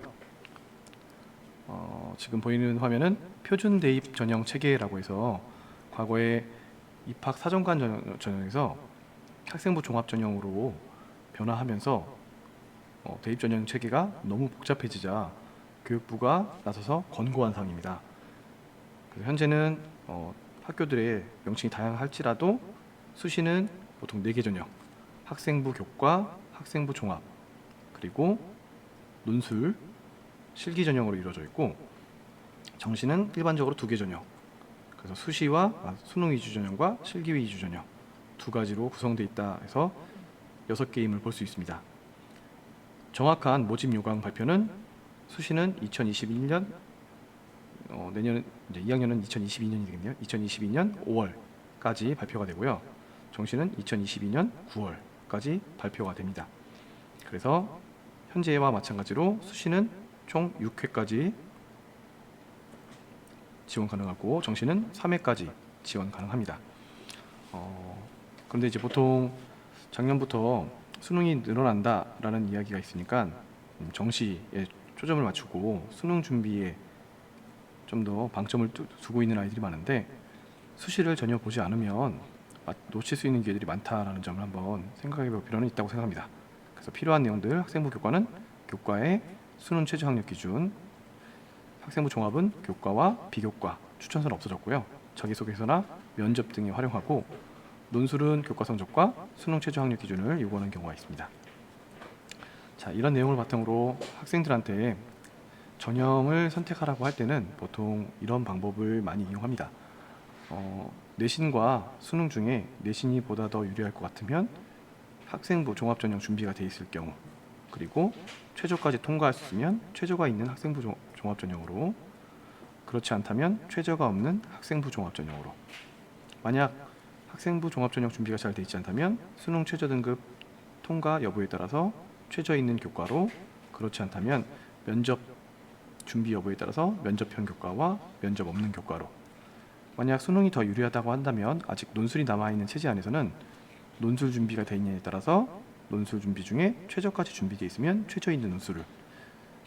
지금 보이는 화면은 표준 대입 전형 체계라고 해서 과거에 입학 사정관 전형에서 학생부 종합 전형으로 변화하면서 대입 전형 체계가 너무 복잡해지자 교육부가 나서서 권고한 사항입니다. 그래서 현재는 학교들의 명칭이 다양할지라도 수시는 보통 4개 전형, 학생부 교과, 학생부 종합, 그리고 논술, 실기 전형으로 이루어져 있고 정시는 일반적으로 2개 전형, 그래서 수능 위주 전형과 실기 위주 전형 두 가지로 구성되어 있다 해서 6개임을 볼 수 있습니다. 정확한 모집 요강 발표는 수시는 2021년 내년 이제 2학년은 2022년이 되겠네요. 2022년 5월까지 발표가 되고요. 정시는 2022년 9월까지 발표가 됩니다. 그래서 현재와 마찬가지로 수시는 총 6회까지 지원 가능하고 정시는 3회까지 지원 가능합니다. 그런데 이제 보통 작년부터 수능이 늘어난다라는 이야기가 있으니까 정시에 초점을 맞추고 수능 준비에 좀 더 방점을 두고 있는 아이들이 많은데 수시를 전혀 보지 않으면 놓칠 수 있는 기회들이 많다라는 점을 한번 생각해 볼 필요는 있다고 생각합니다. 그래서 필요한 내용들 학생부 교과는 교과의 수능 최저 학력 기준, 학생부 종합은 교과와 비교과, 추천서는 없어졌고요. 자기소개서나 면접 등에 활용하고 논술은 교과 성적과 수능 최저 학력 기준을 요구하는 경우가 있습니다. 자, 이런 내용을 바탕으로 학생들한테 전형을 선택하라고 할 때는 보통 이런 방법을 많이 이용합니다. 내신과 수능 중에 내신이 보다 더 유리할 것 같으면 학생부 종합전형 준비가 돼 있을 경우, 그리고 최저까지 통과할 수 있으면 최저가 있는 학생부 종합전형으로, 그렇지 않다면 최저가 없는 학생부 종합전형으로, 만약 학생부 종합전형 준비가 잘 돼 있지 않다면 수능 최저 등급 통과 여부에 따라서 최저 있는 교과로, 그렇지 않다면 면접 준비 여부에 따라서 면접형 교과와 면접 없는 교과로, 만약 수능이 더 유리하다고 한다면 아직 논술이 남아있는 체제 안에서는 논술 준비가 돼 있느냐에 따라서 논술 준비 중에 최저까지 준비되어 있으면 최저 있는 논술을,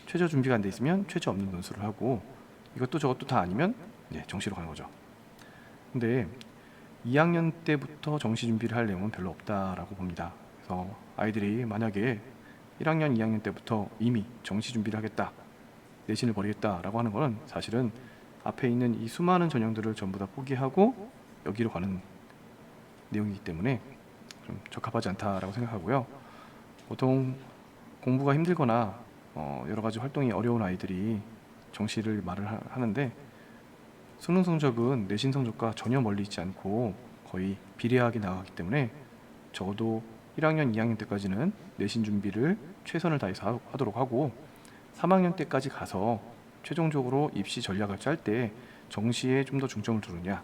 최저 준비가 안 돼 있으면 최저 없는 논술을 하고, 이것도 저것도 다 아니면 정시로 가는 거죠. 근데 2학년 때부터 정시 준비를 할 내용은 별로 없다라고 봅니다. 그래서 아이들이 만약에 1학년, 2학년 때부터 이미 정시 준비를 하겠다, 내신을 버리겠다라고 하는 것은 사실은 앞에 있는 이 수많은 전형들을 전부 다 포기하고 여기로 가는 내용이기 때문에 좀 적합하지 않다라고 생각하고요. 보통 공부가 힘들거나 여러 가지 활동이 어려운 아이들이 정시를 말을 하는데, 수능 성적은 내신 성적과 전혀 멀리 있지 않고 거의 비례하게 나가기 때문에 적어도 1학년, 2학년 때까지는 내신 준비를 최선을 다해서 하도록 하고, 3학년 때까지 가서 최종적으로 입시 전략을 짤 때 정시에 좀 더 중점을 두느냐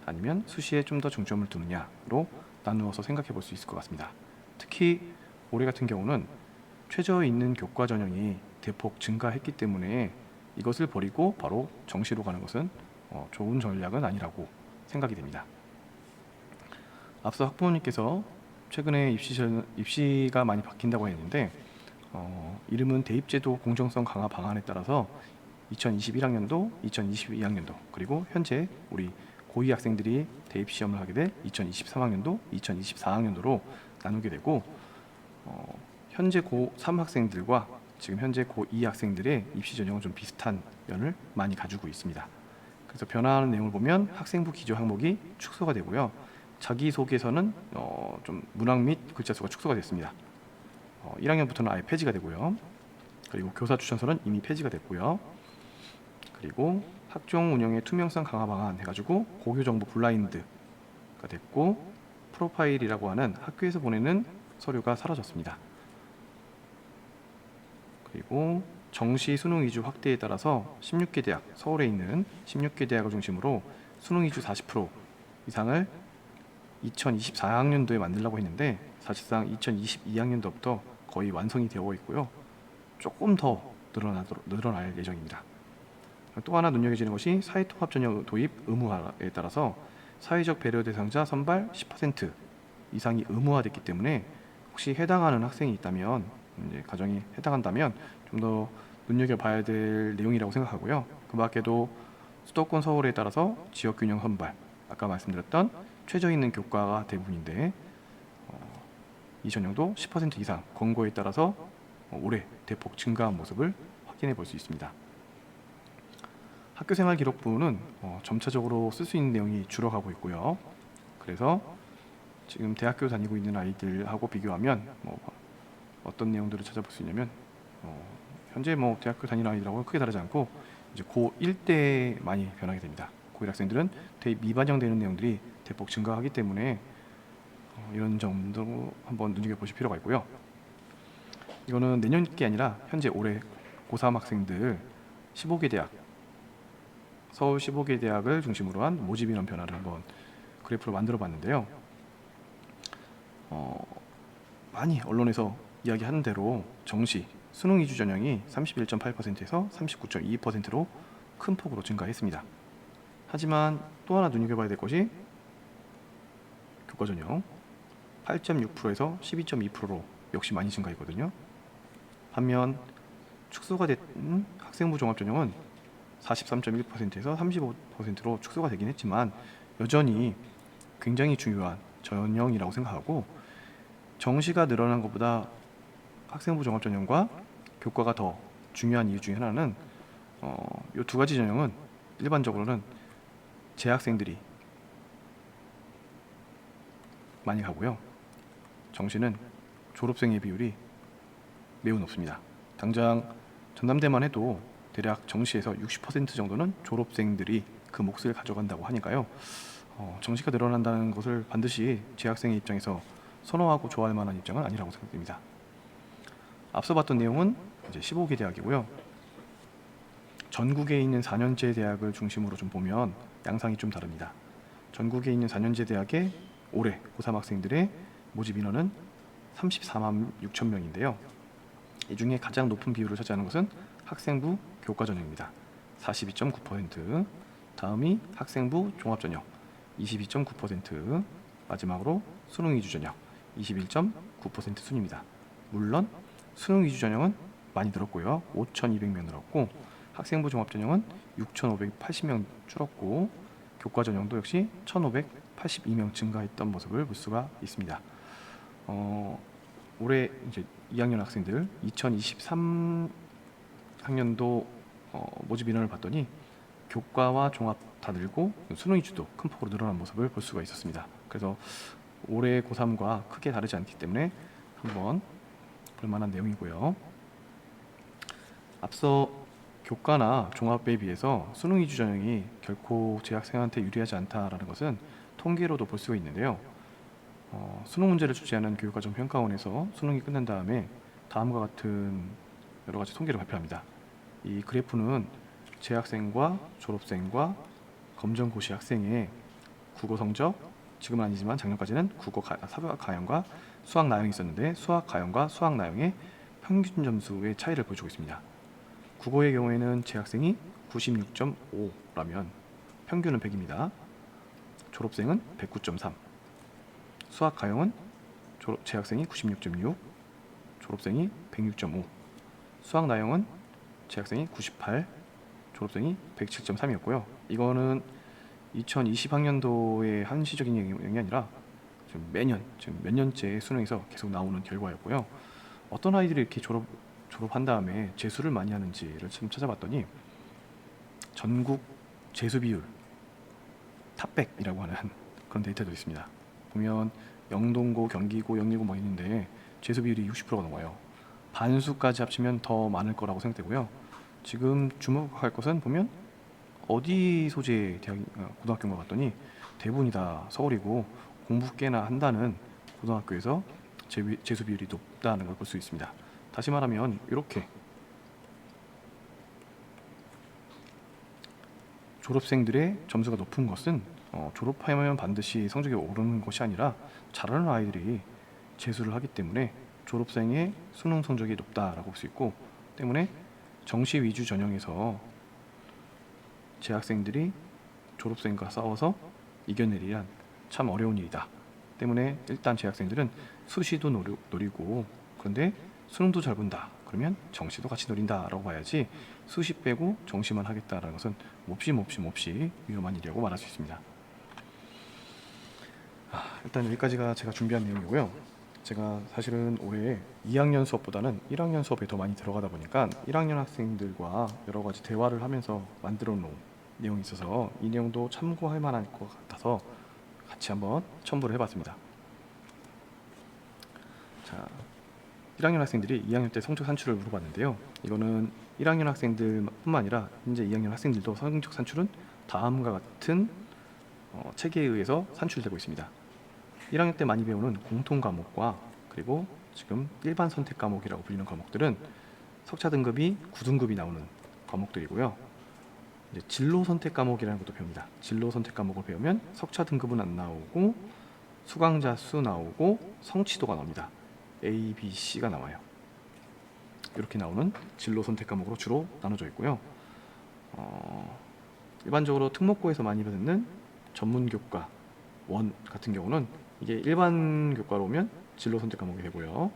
아니면 수시에 좀 더 중점을 두느냐로 나누어서 생각해 볼 수 있을 것 같습니다. 특히 올해 같은 경우는 최저 있는 교과 전형이 대폭 증가했기 때문에 이것을 버리고 바로 정시로 가는 것은 좋은 전략은 아니라고 생각이 됩니다. 앞서 학부모님께서 최근에 입시가 많이 바뀐다고 했는데 이름은 대입제도 공정성 강화 방안에 따라서 2021학년도, 2022학년도, 그리고 현재 우리 고2 학생들이 대입 시험을 하게 될 2023학년도, 2024학년도로 나누게 되고, 현재 고3 학생들과 지금 현재 고2 학생들의 입시 전형은 좀 비슷한 면을 많이 가지고 있습니다. 그래서 변화하는 내용을 보면 학생부 기조 항목이 축소가 되고요. 자기소개서는 좀 문항 및 글자 수가 축소가 됐습니다. 1학년부터는 아예 폐지가 되고요. 그리고 교사 추천서는 이미 폐지가 됐고요. 그리고 학종 운영의 투명성 강화 방안 해가지고 고교 정보 블라인드가 됐고, 프로파일이라고 하는 학교에서 보내는 서류가 사라졌습니다. 그리고 정시 수능 위주 확대에 따라서 16개 대학, 서울에 있는 16개 대학을 중심으로 수능 위주 40% 이상을 2024학년도에 만들려고 했는데 사실상 2022학년도부터 거의 완성이 되어 있고요. 조금 더 늘어날 예정입니다. 또 하나 눈여겨지는 것이 사회통합 전형 도입 의무화에 따라서 사회적 배려 대상자 선발 10% 이상이 의무화됐기 때문에 혹시 해당하는 학생이 있다면, 이제 가정이 해당한다면 좀 더 눈여겨봐야 될 내용이라고 생각하고요. 그 밖에도 수도권 서울에 따라서 지역균형 선발, 아까 말씀드렸던 최저 있는 교과가 대부분인데 이 전형도 10% 이상 권고에 따라서 올해 대폭 증가한 모습을 확인해 볼 수 있습니다. 학교생활 기록부는 점차적으로 쓸 수 있는 내용이 줄어가고 있고요. 그래서 지금 대학교 다니고 있는 아이들하고 비교하면 어떤 내용들을 찾아볼 수 있냐면 현재 대학교 다니는 아이들하고는 크게 다르지 않고 이제 고1 때 많이 변하게 됩니다. 고1 학생들은 대입 미반영되는 내용들이 대폭 증가하기 때문에 이런 점도 한번 눈여겨보실 필요가 있고요. 이거는 내년 게 아니라 현재 올해 고3 학생들 15개 대학, 서울 15개 대학을 중심으로 한 모집 인원 변화를 한번 그래프로 만들어 봤는데요. 많이 언론에서 이야기하는 대로 정시, 수능 위주 전형이 31.8%에서 39.22%로 큰 폭으로 증가했습니다. 하지만 또 하나 눈여겨봐야 될 것이 교과 전형 8.6%에서 12.2%로 역시 많이 증가했거든요. 반면 축소가 된 학생부 종합전형은 43.1%에서 35%로 축소가 되긴 했지만 여전히 굉장히 중요한 전형이라고 생각하고, 정시가 늘어난 것보다 학생부 종합전형과 교과가 더 중요한 이유 중에 하나는 이 두 가지 전형은 일반적으로는 재학생들이 많이 가고요. 정시는 졸업생의 비율이 매우 높습니다. 당장 전남대만 해도 대략 정시에서 60% 정도는 졸업생들이 그 몫을 가져간다고 하니까요. 정시가 늘어난다는 것을 반드시 재학생의 입장에서 선호하고 좋아할 만한 입장은 아니라고 생각됩니다. 앞서 봤던 내용은 이제 15개 대학이고요. 전국에 있는 4년제 대학을 중심으로 좀 보면 양상이 좀 다릅니다. 전국에 있는 4년제 대학의 올해 고3 학생들의 모집 인원은 34만 6천 명인데요. 이 중에 가장 높은 비율을 차지하는 것은 학생부 교과전형입니다. 42.9%, 다음이 학생부 종합전형 22.9%, 마지막으로 수능 위주 전형 21.9% 순입니다. 물론 수능 위주 전형은 많이 늘었고요. 5,200명 늘었고, 학생부 종합전형은 6,580명 줄었고, 교과전형도 역시 1,582명 증가했던 모습을 볼 수가 있습니다. 올해 이제 2학년 학생들 2023학년도 모집 인원을 봤더니 교과와 종합 다 늘고 수능 위주도 큰 폭으로 늘어난 모습을 볼 수가 있었습니다. 그래서 올해 고3과 크게 다르지 않기 때문에 한번 볼만한 내용이고요. 앞서 교과나 종합에 비해서 수능 위주 전형이 결코 재학생한테 유리하지 않다라는 것은 통계로도 볼 수가 있는데요. 수능 문제를 출제하는 교육과정 평가원에서 수능이 끝난 다음에 다음과 같은 여러 가지 통계를 발표합니다. 이 그래프는 재학생과 졸업생과 검정고시 학생의 국어 성적, 지금은 아니지만 작년까지는 사교과 가형과 수학 나형이 있었는데 수학 가형과 수학 나형의 평균 점수의 차이를 보여주고 있습니다. 국어의 경우에는 재학생이 96.5라면 평균은 100입니다. 졸업생은 109.3, 수학 가형은 재학생이 96.6, 졸업생이 106.5, 수학 나형은 재학생이 98, 졸업생이 107.3이었고요. 이거는 2020학년도의 한시적인 내용이 아니라 지금 몇 년째 수능에서 계속 나오는 결과였고요. 어떤 아이들이 이렇게 졸업한 다음에 재수를 많이 하는지를 좀 찾아봤더니 전국 재수 비율 탑백이라고 하는 그런 데이터도 있습니다. 보면 영동고, 경기고, 영리고 막 있는데 재수 비율이 60%가 넘어요. 반수까지 합치면 더 많을 거라고 생각되고요. 지금 주목할 것은 보면 어디 소재 고등학교인가 봤더니 대부분이 다 서울이고 공부 꽤나 한다는 고등학교에서 재수 비율이 높다는 걸 볼 수 있습니다. 다시 말하면 이렇게 졸업생들의 점수가 높은 것은 졸업하면 반드시 성적이 오르는 것이 아니라 잘하는 아이들이 재수를 하기 때문에 졸업생의 수능 성적이 높다라고 볼 수 있고, 때문에 정시 위주 전형에서 재학생들이 졸업생과 싸워서 이겨내리란 참 어려운 일이다. 때문에 일단 재학생들은 수시도 노리고, 그런데 수능도 잘 본다. 그러면 정시도 같이 노린다라고 봐야지 수시 빼고 정시만 하겠다라는 것은 몹시 위험한 일이라고 말할 수 있습니다. 일단 여기까지가 제가 준비한 내용이고요. 제가 사실은 올해 2학년 수업보다는 1학년 수업에 더 많이 들어가다 보니까 1학년 학생들과 여러 가지 대화를 하면서 만들어 놓은 내용이 있어서 이 내용도 참고할 만할 것 같아서 같이 한번 첨부를 해봤습니다. 자, 1학년 학생들이 2학년 때 성적 산출을 물어봤는데요. 이거는 1학년 학생들뿐만 아니라 현재 2학년 학생들도 성적 산출은 다음과 같은 체계에 의해서 산출되고 있습니다. 1학년 때 많이 배우는 공통 과목과 그리고 지금 일반 선택 과목이라고 불리는 과목들은 석차 등급이 9등급이 나오는 과목들이고요. 이제 진로 선택 과목이라는 것도 배웁니다. 진로 선택 과목을 배우면 석차 등급은 안 나오고 수강자 수 나오고 성취도가 나옵니다. A, B, C가 나와요. 이렇게 나오는 진로 선택 과목으로 주로 나눠져 있고요. 일반적으로 특목고에서 많이 받는 전문교과 1 같은 경우는 이게 일반 교과로 오면 진로 선택 과목이 되고요.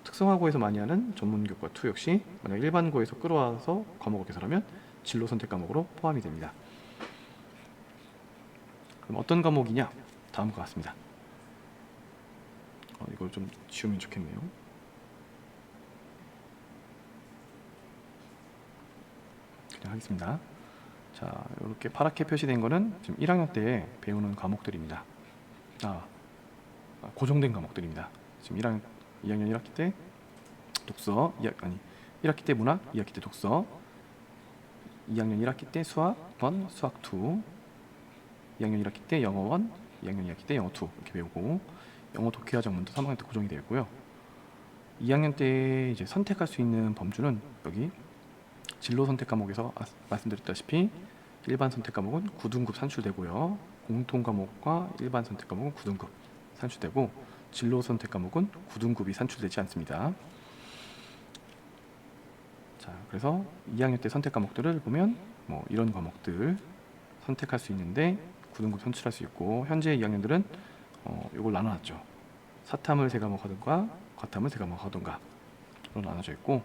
특성화고에서 많이 하는 전문교과 2 역시 만약 일반고에서 끌어와서 과목을 개설하면 진로 선택 과목으로 포함이 됩니다. 그럼 어떤 과목이냐? 다음과 같습니다. 이걸 좀 지우면 좋겠네요. 그냥 하겠습니다. 자, 이렇게 파랗게 표시된 거는 지금 1학년 때 배우는 과목들입니다. 고정된 과목들입니다. 지금 2학년 1학기 때 독서, 1학기 때 문학, 2학기 때 독서, 2학년 1학기 때 수학 1, 수학 2, 2학년 1학기 때 영어 1, 2학년 2학기 때 영어 2 이렇게 배우고, 영어 독해와 정문도 3학년 때 고정이 되어 있고요. 2학년 때 이제 선택할 수 있는 범주는 여기 진로 선택 과목에서 말씀드렸다시피 일반 선택 과목은 9등급 산출되고요. 공통 과목과 일반 선택 과목은 9등급 산출되고, 진로 선택 과목은 9등급이 산출되지 않습니다. 자, 그래서 2학년 때 선택 과목들을 보면 뭐 이런 과목들 선택할 수 있는데 9등급 산출할 수 있고, 현재 2학년들은 이걸 나눠놨죠. 사탐을 3과목 하든가 과탐을 3과목 하든가 로 나눠져 있고,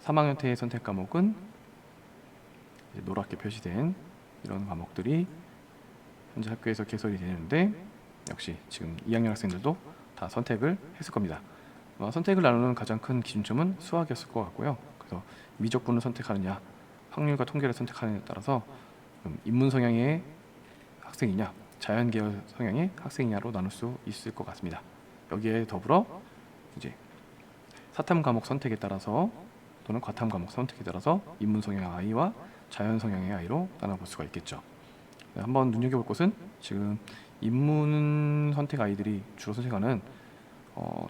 3학년 때 선택 과목은 이제 노랗게 표시된 이런 과목들이 현재 학교에서 개설이 되는데, 역시 지금 2학년 학생들도 다 선택을 했을 겁니다. 선택을 나누는 가장 큰 기준점은 수학이었을 것 같고요. 그래서 미적분을 선택하느냐, 확률과 통계를 선택하느냐에 따라서 인문 성향의 학생이냐, 자연계열 성향의 학생이냐로 나눌 수 있을 것 같습니다. 여기에 더불어 이제 사탐 과목 선택에 따라서 또는 과탐 과목 선택에 따라서 인문 성향 아이와 자연 성향의 아이로 나눠볼 수가 있겠죠. 한번 눈여겨볼 것은 지금 인문 선택 아이들이 주로 선택하는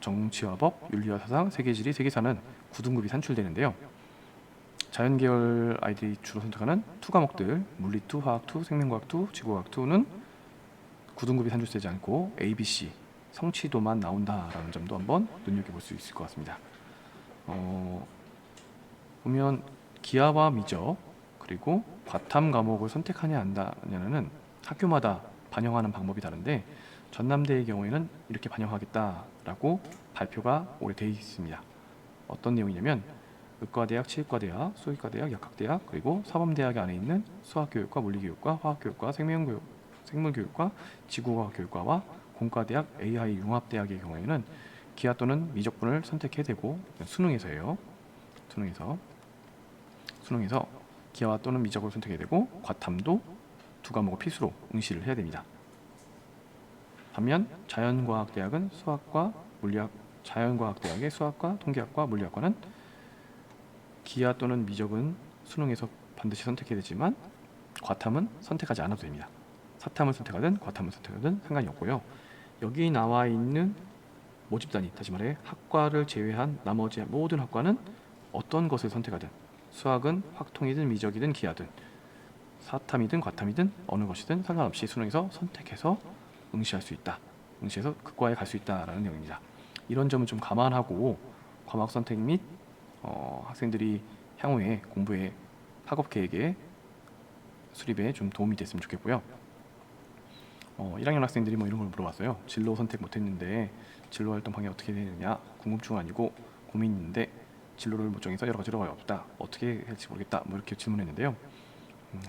정치와 법, 윤리와 사상, 세계지리, 세계사는 9등급이 산출되는데요. 자연계열 아이들이 주로 선택하는 2 과목들, 물리 2, 화학 2, 생명과학 2, 지구과학 2는 9등급이 산출되지 않고 A, B, C 성취도만 나온다라는 점도 한번 눈여겨볼 수 있을 것 같습니다. 보면 기하와 미적 그리고 과탐 과목을 선택하냐 안다냐는 학교마다 반영하는 방법이 다른데, 전남대의 경우에는 이렇게 반영하겠다라고 발표가 올해 되어 있습니다. 어떤 내용이냐면 의과대학, 치의과대학, 수의과대학, 약학대학, 그리고 사범대학 안에 있는 수학교육과 물리교육과 화학교육과 생물교육과 지구과학교육과와 공과대학, AI 융합대학의 경우에는 기하 또는 미적분을 선택해야 되고, 수능에서예요. 수능에서 기하 또는 미적을 선택해야 되고, 과탐도 2 과목을 필수로 응시를 해야 됩니다. 반면 자연과학대학은 수학과 물리학, 자연과학대학의 수학과 통계학과 물리학과는 기하 또는 미적은 수능에서 반드시 선택해야 되지만 과탐은 선택하지 않아도 됩니다. 사탐을 선택하든 과탐을 선택하든 상관이 없고요. 여기 나와 있는 모집단위, 다시 말해 학과를 제외한 나머지 모든 학과는 어떤 것을 선택하든, 수학은 확통이든 미적이든 기하든 사탐이든 과탐이든 어느 것이든 상관없이 수능에서 선택해서 응시할 수 있다, 응시해서 그 과에 갈 수 있다라는 내용입니다. 이런 점을 좀 감안하고 과목 선택 및 학생들이 향후에 공부에 학업 계획에 수립에 좀 도움이 됐으면 좋겠고요. 1학년 학생들이 뭐 이런 걸 물어봤어요. 진로 선택 못했는데 진로 활동 방향 어떻게 되느냐, 궁금증 아니고 고민인데 진로를 못 정해서 여러 가지로 없다, 어떻게 할지 모르겠다, 뭐 이렇게 질문했는데요.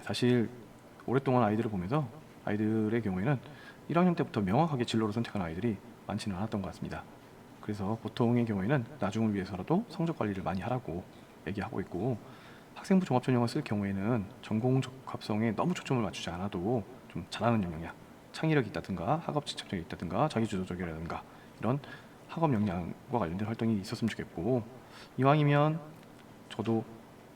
사실 오랫동안 아이들을 보면서 아이들의 경우에는 1학년 때부터 명확하게 진로를 선택한 아이들이 많지는 않았던 것 같습니다. 그래서 보통의 경우에는 나중을 위해서라도 성적 관리를 많이 하라고 얘기하고 있고, 학생부 종합전형을 쓸 경우에는 전공 적합성에 너무 초점을 맞추지 않아도 좀 잘하는 영역이야, 창의력이 있다든가 학업 직접적이 있다든가 자기주도적이라든가 이런 학업 역량과 관련된 활동이 있었으면 좋겠고, 이왕이면 저도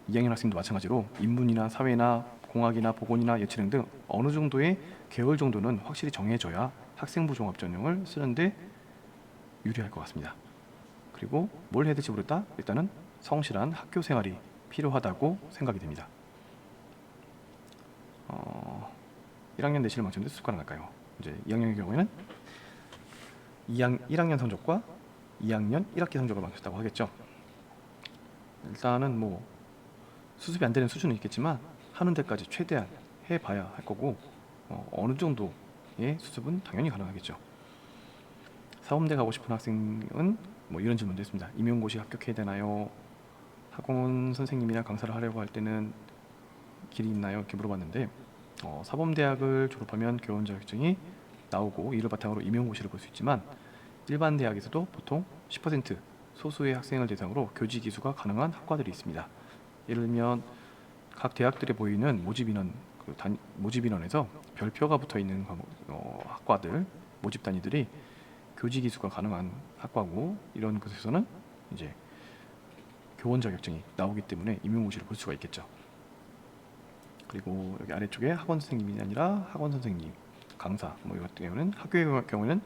2학년 학생도 마찬가지로 인문이나 사회나 공학이나 보건이나 예체능 등 어느 정도의 계열 정도는 확실히 정해져야 학생부 종합전형을 쓰는데 유리할 것 같습니다. 그리고 뭘 해야 될지 모르겠다, 일단은 성실한 학교 생활이 필요하다고 생각이 됩니다. 1학년 내신을 망쳤는데 습관은 할까요? 이제 2학년의 경우에는 1학년 성적과 2학년 1학기 성적을 망쳤다고 하겠죠. 일단은 뭐 수습이 안 되는 수준은 있겠지만 하는 데까지 최대한 해봐야 할 거고, 어느 정도의 수습은 당연히 가능하겠죠. 사범대 가고 싶은 학생은 뭐 이런 질문도 했습니다. 임용고시 합격해야 되나요? 학원 선생님이나 강사를 하려고 할 때는 길이 있나요? 이렇게 물어봤는데, 사범대학을 졸업하면 교원 자격증이 나오고 이를 바탕으로 임용고시를 볼 수 있지만, 일반 대학에서도 보통 10% 소수의 학생을 대상으로 교직 기수가 가능한 학과들이 있습니다. 예를 들면 각 대학들에 보이는 모집 인원에서 별표가 붙어 있는 학과들, 모집 단위들이 교직 기수가 가능한 학과고, 이런 곳에서는 이제 교원 자격증이 나오기 때문에 임용고시를 볼 수가 있겠죠. 그리고 여기 아래쪽에 학원 선생님이 아니라 학원 선생님, 강사 뭐 이것 경우는, 학교의 경우에는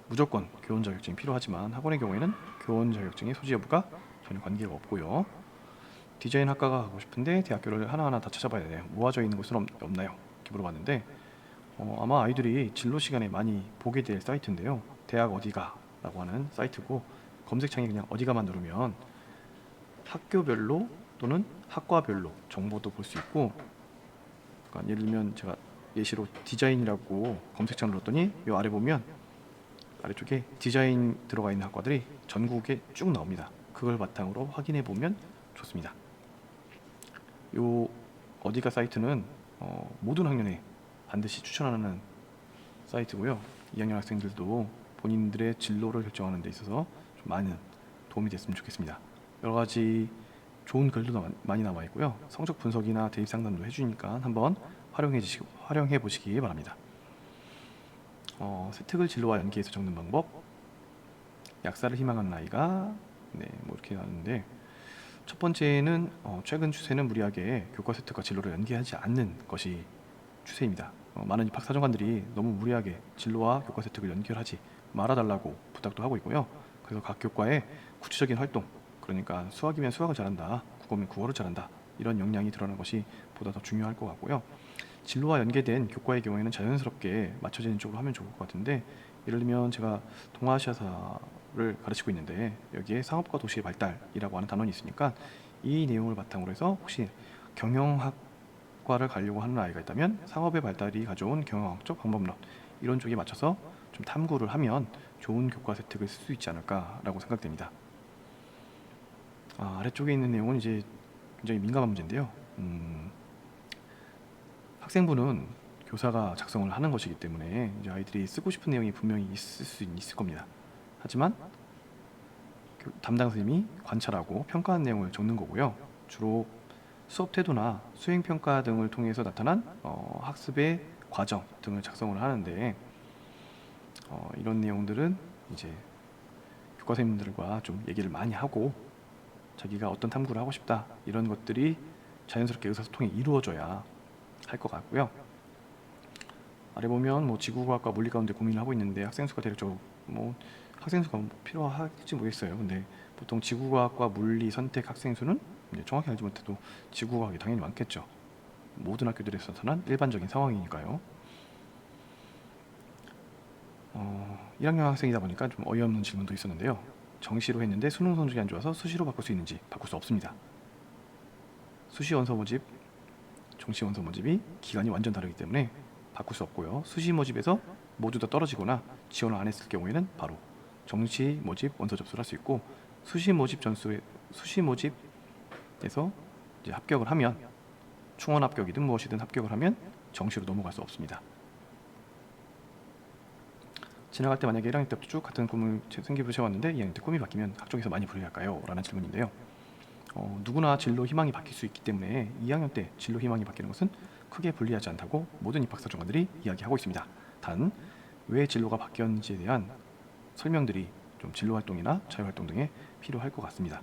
무조건 교원 자격증이 필요하지만 학원의 경우에는 교원 자격증의 소지 여부가 전혀 관계가 없고요. 디자인 학과가 가고 싶은데 대학교를 하나하나 다 찾아봐야 돼요. 모아져 있는 곳은 없나요? 이렇게 물어봤는데, 아마 아이들이 진로 시간에 많이 보게 될 사이트인데요. 대학 어디가? 라고 하는 사이트고, 검색창에 그냥 어디가만 누르면 학교별로 또는 학과별로 정보도 볼 수 있고, 그러니까 예를 들면 제가 예시로 디자인이라고 검색창을 눌렀더니 이 아래 보면 아래쪽에 디자인 들어가 있는 학과들이 전국에 쭉 나옵니다. 그걸 바탕으로 확인해 보면 좋습니다. 요 어디가 사이트는 모든 학년에 반드시 추천하는 사이트고요. 2학년 학생들도 본인들의 진로를 결정하는 데 있어서 좀 많은 도움이 됐으면 좋겠습니다. 여러 가지 좋은 글도 많이 남아 있고요. 성적 분석이나 대입 상담도 해주니까 한번 활용해 보시기 바랍니다. 세특을 진로와 연계해서 적는 방법, 약사를 희망하는 아이가 뭐 이렇게 나왔는데, 첫 번째는 최근 추세는 무리하게 교과 세특과 진로를 연계하지 않는 것이 추세입니다. 많은 입학사정관들이 너무 무리하게 진로와 교과 세특을 연결하지 말아달라고 부탁도 하고 있고요. 그래서 각 교과에 구체적인 활동, 그러니까 수학이면 수학을 잘한다, 국어면 국어를 잘한다, 이런 역량이 드러나는 것이 보다 더 중요할 것 같고요. 진로와 연계된 교과의 경우에는 자연스럽게 맞춰지는 쪽으로 하면 좋을 것 같은데, 예를 들면 제가 동아시아사를 가르치고 있는데 여기에 상업과 도시의 발달이라고 하는 단원이 있으니까, 이 내용을 바탕으로 해서 혹시 경영학과를 가려고 하는 아이가 있다면 상업의 발달이 가져온 경영학적 방법론, 이런 쪽에 맞춰서 좀 탐구를 하면 좋은 교과 세특을 쓸 수 있지 않을까라고 생각됩니다. 아래쪽에 있는 내용은 이제 굉장히 민감한 문제인데요. 학생부는 교사가 작성을 하는 것이기 때문에 이제 아이들이 쓰고 싶은 내용이 분명히 있을 겁니다. 하지만 담당 선생님이 관찰하고 평가한 내용을 적는 거고요. 주로 수업 태도나 수행 평가 등을 통해서 나타난 학습의 과정 등을 작성을 하는데, 이런 내용들은 이제 교과 선생님들과 좀 얘기를 많이 하고, 자기가 어떤 탐구를 하고 싶다, 이런 것들이 자연스럽게 의사소통이 이루어져야 할 것 같고요. 아래 보면 뭐 지구과학과 물리 가운데 고민을 하고 있는데 학생 수가 대략적으로 학생 수가 필요할지 모르겠어요. 근데 보통 지구과학과 물리 선택 학생 수는 정확히 알지 못해도 지구과학이 당연히 많겠죠. 모든 학교들에서 나타난 일반적인 상황이니까요. 1학년 학생이다 보니까 좀 어이없는 질문도 있었는데요. 정시로 했는데 수능 성적이 안 좋아서 수시로 바꿀 수 있는지. 바꿀 수 없습니다. 수시 원서 모집, 정시 원서 모집이 기간이 완전 다르기 때문에 바꿀 수 없고요. 수시 모집에서 모두 다 떨어지거나 지원을 안 했을 경우에는 바로 정시 모집 원서 접수를 할 수 있고, 수시 모집에서 이제 합격을 하면, 충원 합격이든 무엇이든 합격을 하면 정시로 넘어갈 수 없습니다. 지나갈 때 만약에 1학년 때부터 쭉 같은 꿈을 생기부를 세웠는데 2학년 때 꿈이 바뀌면 학종에서 많이 불리할까요? 라는 질문인데요. 누구나 진로 희망이 바뀔 수 있기 때문에 2학년 때 진로 희망이 바뀌는 것은 크게 불리하지 않다고 모든 입학사정관들이 이야기하고 있습니다. 단, 왜 진로가 바뀌었는지에 대한 설명들이 좀 진로활동이나 자유활동 등에 필요할 것 같습니다.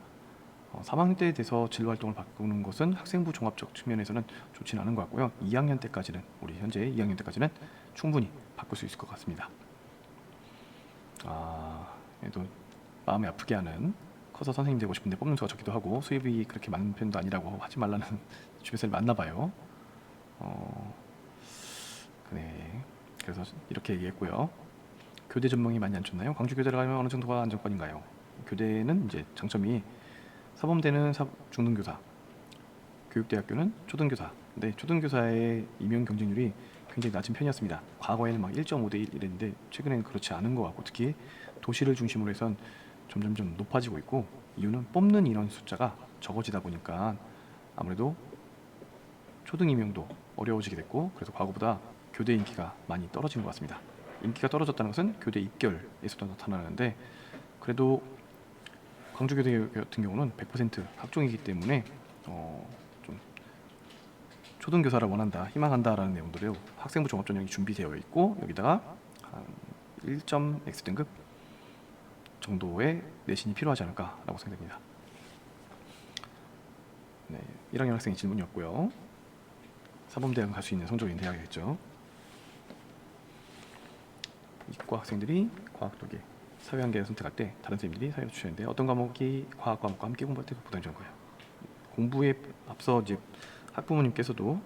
3학년 때 돼서 진로활동을 바꾸는 것은 학생부 종합적 측면에서는 좋지는 않은 것 같고요. 2학년 때까지는, 우리 현재 2학년 때까지는 충분히 바꿀 수 있을 것 같습니다. 또 마음이 아프게 하는, 커서 선생님 되고 싶은데 뽑는 수가 적기도 하고 수입이 그렇게 많은 편도 아니라고 하지 말라는 주변에서 많나 봐요. 네, 그래서 이렇게 얘기했고요. 교대 전망이 많이 안 좋나요? 광주 교대를 가면 어느 정도가 안정권인가요? 교대는 이제 장점이 사범대는 중등교사, 교육대학교는 초등교사. 근데 초등교사의 임용 경쟁률이 굉장히 낮은 편이었습니다. 과거에는 막 1.5대 1 이랬는데 최근에는 그렇지 않은 것 같고, 특히 도시를 중심으로 해선 점점점 높아지고 있고, 이유는 뽑는 인원 숫자가 적어지다 보니까 아무래도 초등 임용도 어려워지게 됐고, 그래서 과거보다 교대 인기가 많이 떨어진 것 같습니다. 인기가 떨어졌다는 것은 교대 입결에서도 나타나는데, 그래도 광주교대 같은 경우는 100% 학종이기 때문에 좀 초등교사를 원한다, 희망한다라는 내용들로 학생부 종합전형이 준비되어 있고, 여기다가 한 1.X 등급 정도의 내신이 필요하지 않을까라고 생각됩니다. 네, 1학년 학생의 질문이었고요. 사범대학은 갈 수 있는 성적인 대학이겠죠. 이과 학생들이 과학 독일, 사회환경을 선택할 때 다른 선생님들이 사회를 추천했는데 어떤 과목이 과학 과목과 함께 공부할 때 부담이 적은 거예요. 공부에 앞서 이제 학부모님께서도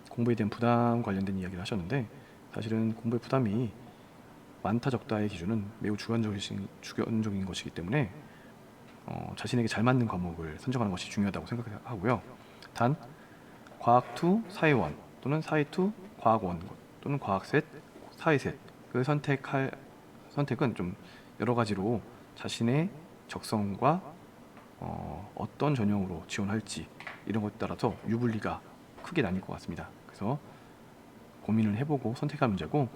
공부에 대한 부담 관련된 이야기를 하셨는데, 사실은 공부의 부담이 많다 적다의 기준은 매우 주관적인 것이기 때문에 자신에게 잘 맞는 과목을 선정하는 것이 중요하다고 생각하고요. 단 과학2 사회원 또는 사회2 과학원 또는 과학셋 사회셋, 그 선택은 좀 여러 가지로 자신의 적성과 어떤 전형으로 지원할지 이런 것에 따라서 유불리가 크게 나뉠 것 같습니다. 그래서 고민을 해보고 선택할 문제고,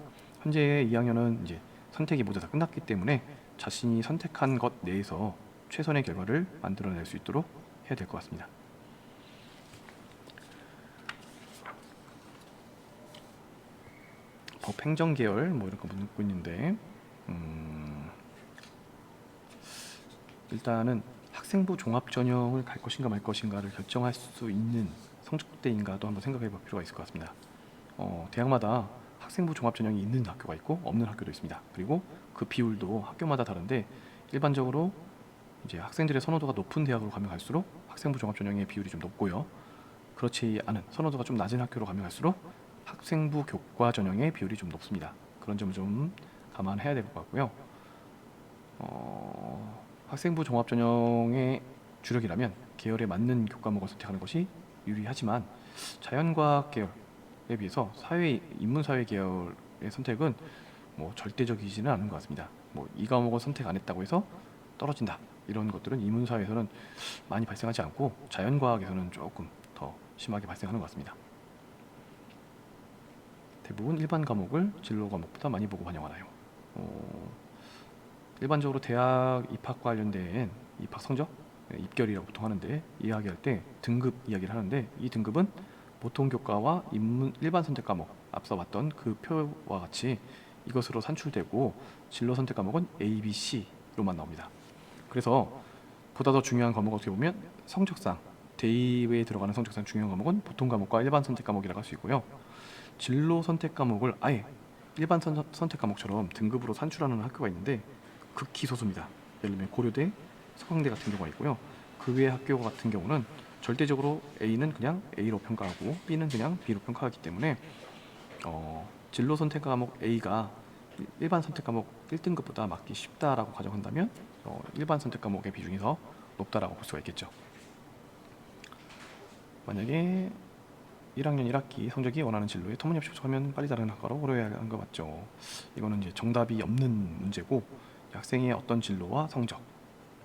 현재 2학년은 이제 선택이 모두 다 끝났기 때문에 자신이 선택한 것 내에서 최선의 결과를 만들어낼 수 있도록 해야 될 것 같습니다. 법행정 계열 뭐 이런 거 묻고 있는데, 일단은 학생부 종합 전형을 갈 것인가 말 것인가를 결정할 수 있는 성적대인가도 한번 생각해 볼 필요가 있을 것 같습니다. 대학마다 학생부 종합 전형이 있는 학교가 있고 없는 학교도 있습니다. 그리고 그 비율도 학교마다 다른데, 일반적으로 이제 학생들의 선호도가 높은 대학으로 가면 갈수록 학생부 종합 전형의 비율이 좀 높고요. 그렇지 않은 선호도가 좀 낮은 학교로 가면 갈수록 학생부 교과 전형의 비율이 좀 높습니다. 그런 점을 좀 감안해야 될 것 같고요. 학생부 종합 전형의 주력이라면 계열에 맞는 교과목을 선택하는 것이 유리하지만, 자연과학 계열에 비해서 인문사회 계열의 선택은 뭐 절대적이지는 않은 것 같습니다. 뭐 이 과목을 선택 안 했다고 해서 떨어진다, 이런 것들은 인문사회에서는 많이 발생하지 않고 자연과학에서는 조금 더 심하게 발생하는 것 같습니다. 대부분 일반 과목을 진로 과목보다 많이 보고 반영하나요? 일반적으로 대학 입학 관련된 입학 성적, 입결이라고 보통 하는데, 이야기할 때 등급 이야기를 하는데, 이 등급은 보통 교과와 일반 선택 과목, 앞서 봤던 그 표와 같이 이것으로 산출되고, 진로 선택 과목은 A, B, C로만 나옵니다. 그래서 보다 더 중요한 과목을 어떻게 보면 성적상, 대입에 들어가는 성적상 중요한 과목은 보통 과목과 일반 선택 과목이라고 할 수 있고요. 진로 선택 과목을 아예 일반 선택 과목처럼 등급으로 산출하는 학교가 있는데 극히 소수입니다. 예를 들면 고려대, 서강대 같은 경우가 있고요. 그 외의 학교 같은 경우는 절대적으로 A는 그냥 A로 평가하고 B는 그냥 B로 평가하기 때문에 진로 선택 과목 A가 일반 선택 과목 1등급보다 맞기 쉽다라고 가정한다면 일반 선택 과목의 비중이 더 높다라고 볼 수가 있겠죠. 만약에 1학년 1학기 성적이 원하는 진로에 터무니없이 부족하면 빨리 다른 학과로 고려해야 하는 거 맞죠? 이거는 이제 정답이 없는 문제고, 학생의 어떤 진로와 성적에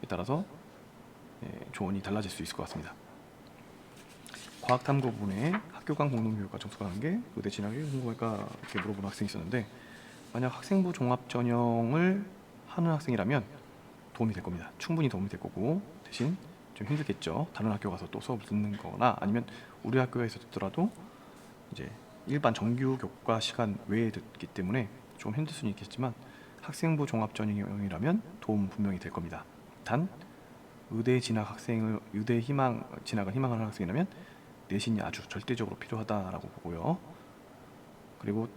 따라서 조언이 달라질 수 있을 것 같습니다. 과학탐구 부분에 학교 간 공동교육과 접수가 하는 게 의대 진학이 궁금할까 이렇게 물어보는 학생이 있었는데, 만약 학생부 종합 전형을 하는 학생이라면 도움이 될 겁니다. 충분히 도움이 될 거고, 대신 좀 힘들겠죠. 다른 학교 가서 또 수업을 듣는 거나, 아니면 우리 학교에서 듣더라도 이제 일반 정규 교과 시간 외에 듣기 때문에 좀 힘들 수는 있겠지만, 학생부 종합 전형이라면 도움 분명히 될 겁니다. 단 의대 진학을 희망하는 학생이라면 내신이 아주 절대적으로 필요하다라고 보고요. 그리고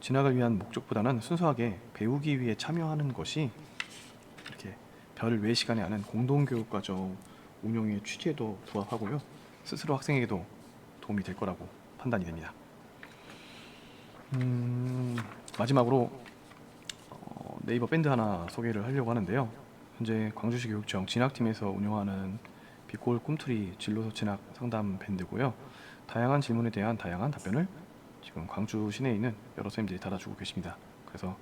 진학을 위한 목적보다는 순수하게 배우기 위해 참여하는 것이 이렇게 별 외 시간에 하는 공동교육과정 운영의 취지에도 부합하고요. 스스로 학생에게도 도움이 될 거라고 판단이 됩니다. 마지막으로 네이버 밴드 하나 소개를 하려고 하는데요. 현재 광주시 교육청 진학팀에서 운영하는 비골 꿈틀이 진로 진학 상담 밴드고요. 다양한 질문에 대한 다양한 답변을 지금 광주 시내에 있는 여러 선생님들이 달아주고 계십니다. 그래서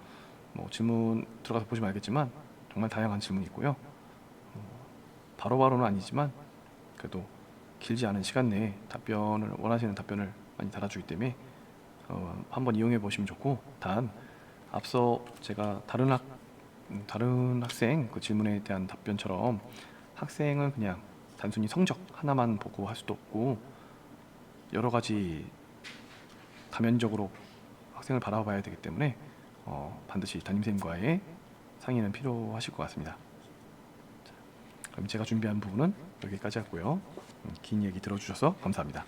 뭐 질문 들어가서 보시면 알겠지만 정말 다양한 질문이 있고요. 바로바로는 아니지만 그래도 길지 않은 시간 내에 답변을 원하시는 답변을 많이 달아주기 때문에 한번 이용해 보시면 좋고, 단 앞서 제가 다른 학생 그 질문에 대한 답변처럼 학생을 그냥 단순히 성적 하나만 보고 할 수도 없고 여러 가지 다면적으로 학생을 바라봐야 되기 때문에 반드시 담임선생님과의 상의는 필요하실 것 같습니다. 자, 그럼 제가 준비한 부분은 여기까지 하고요. 긴 얘기 들어주셔서 감사합니다.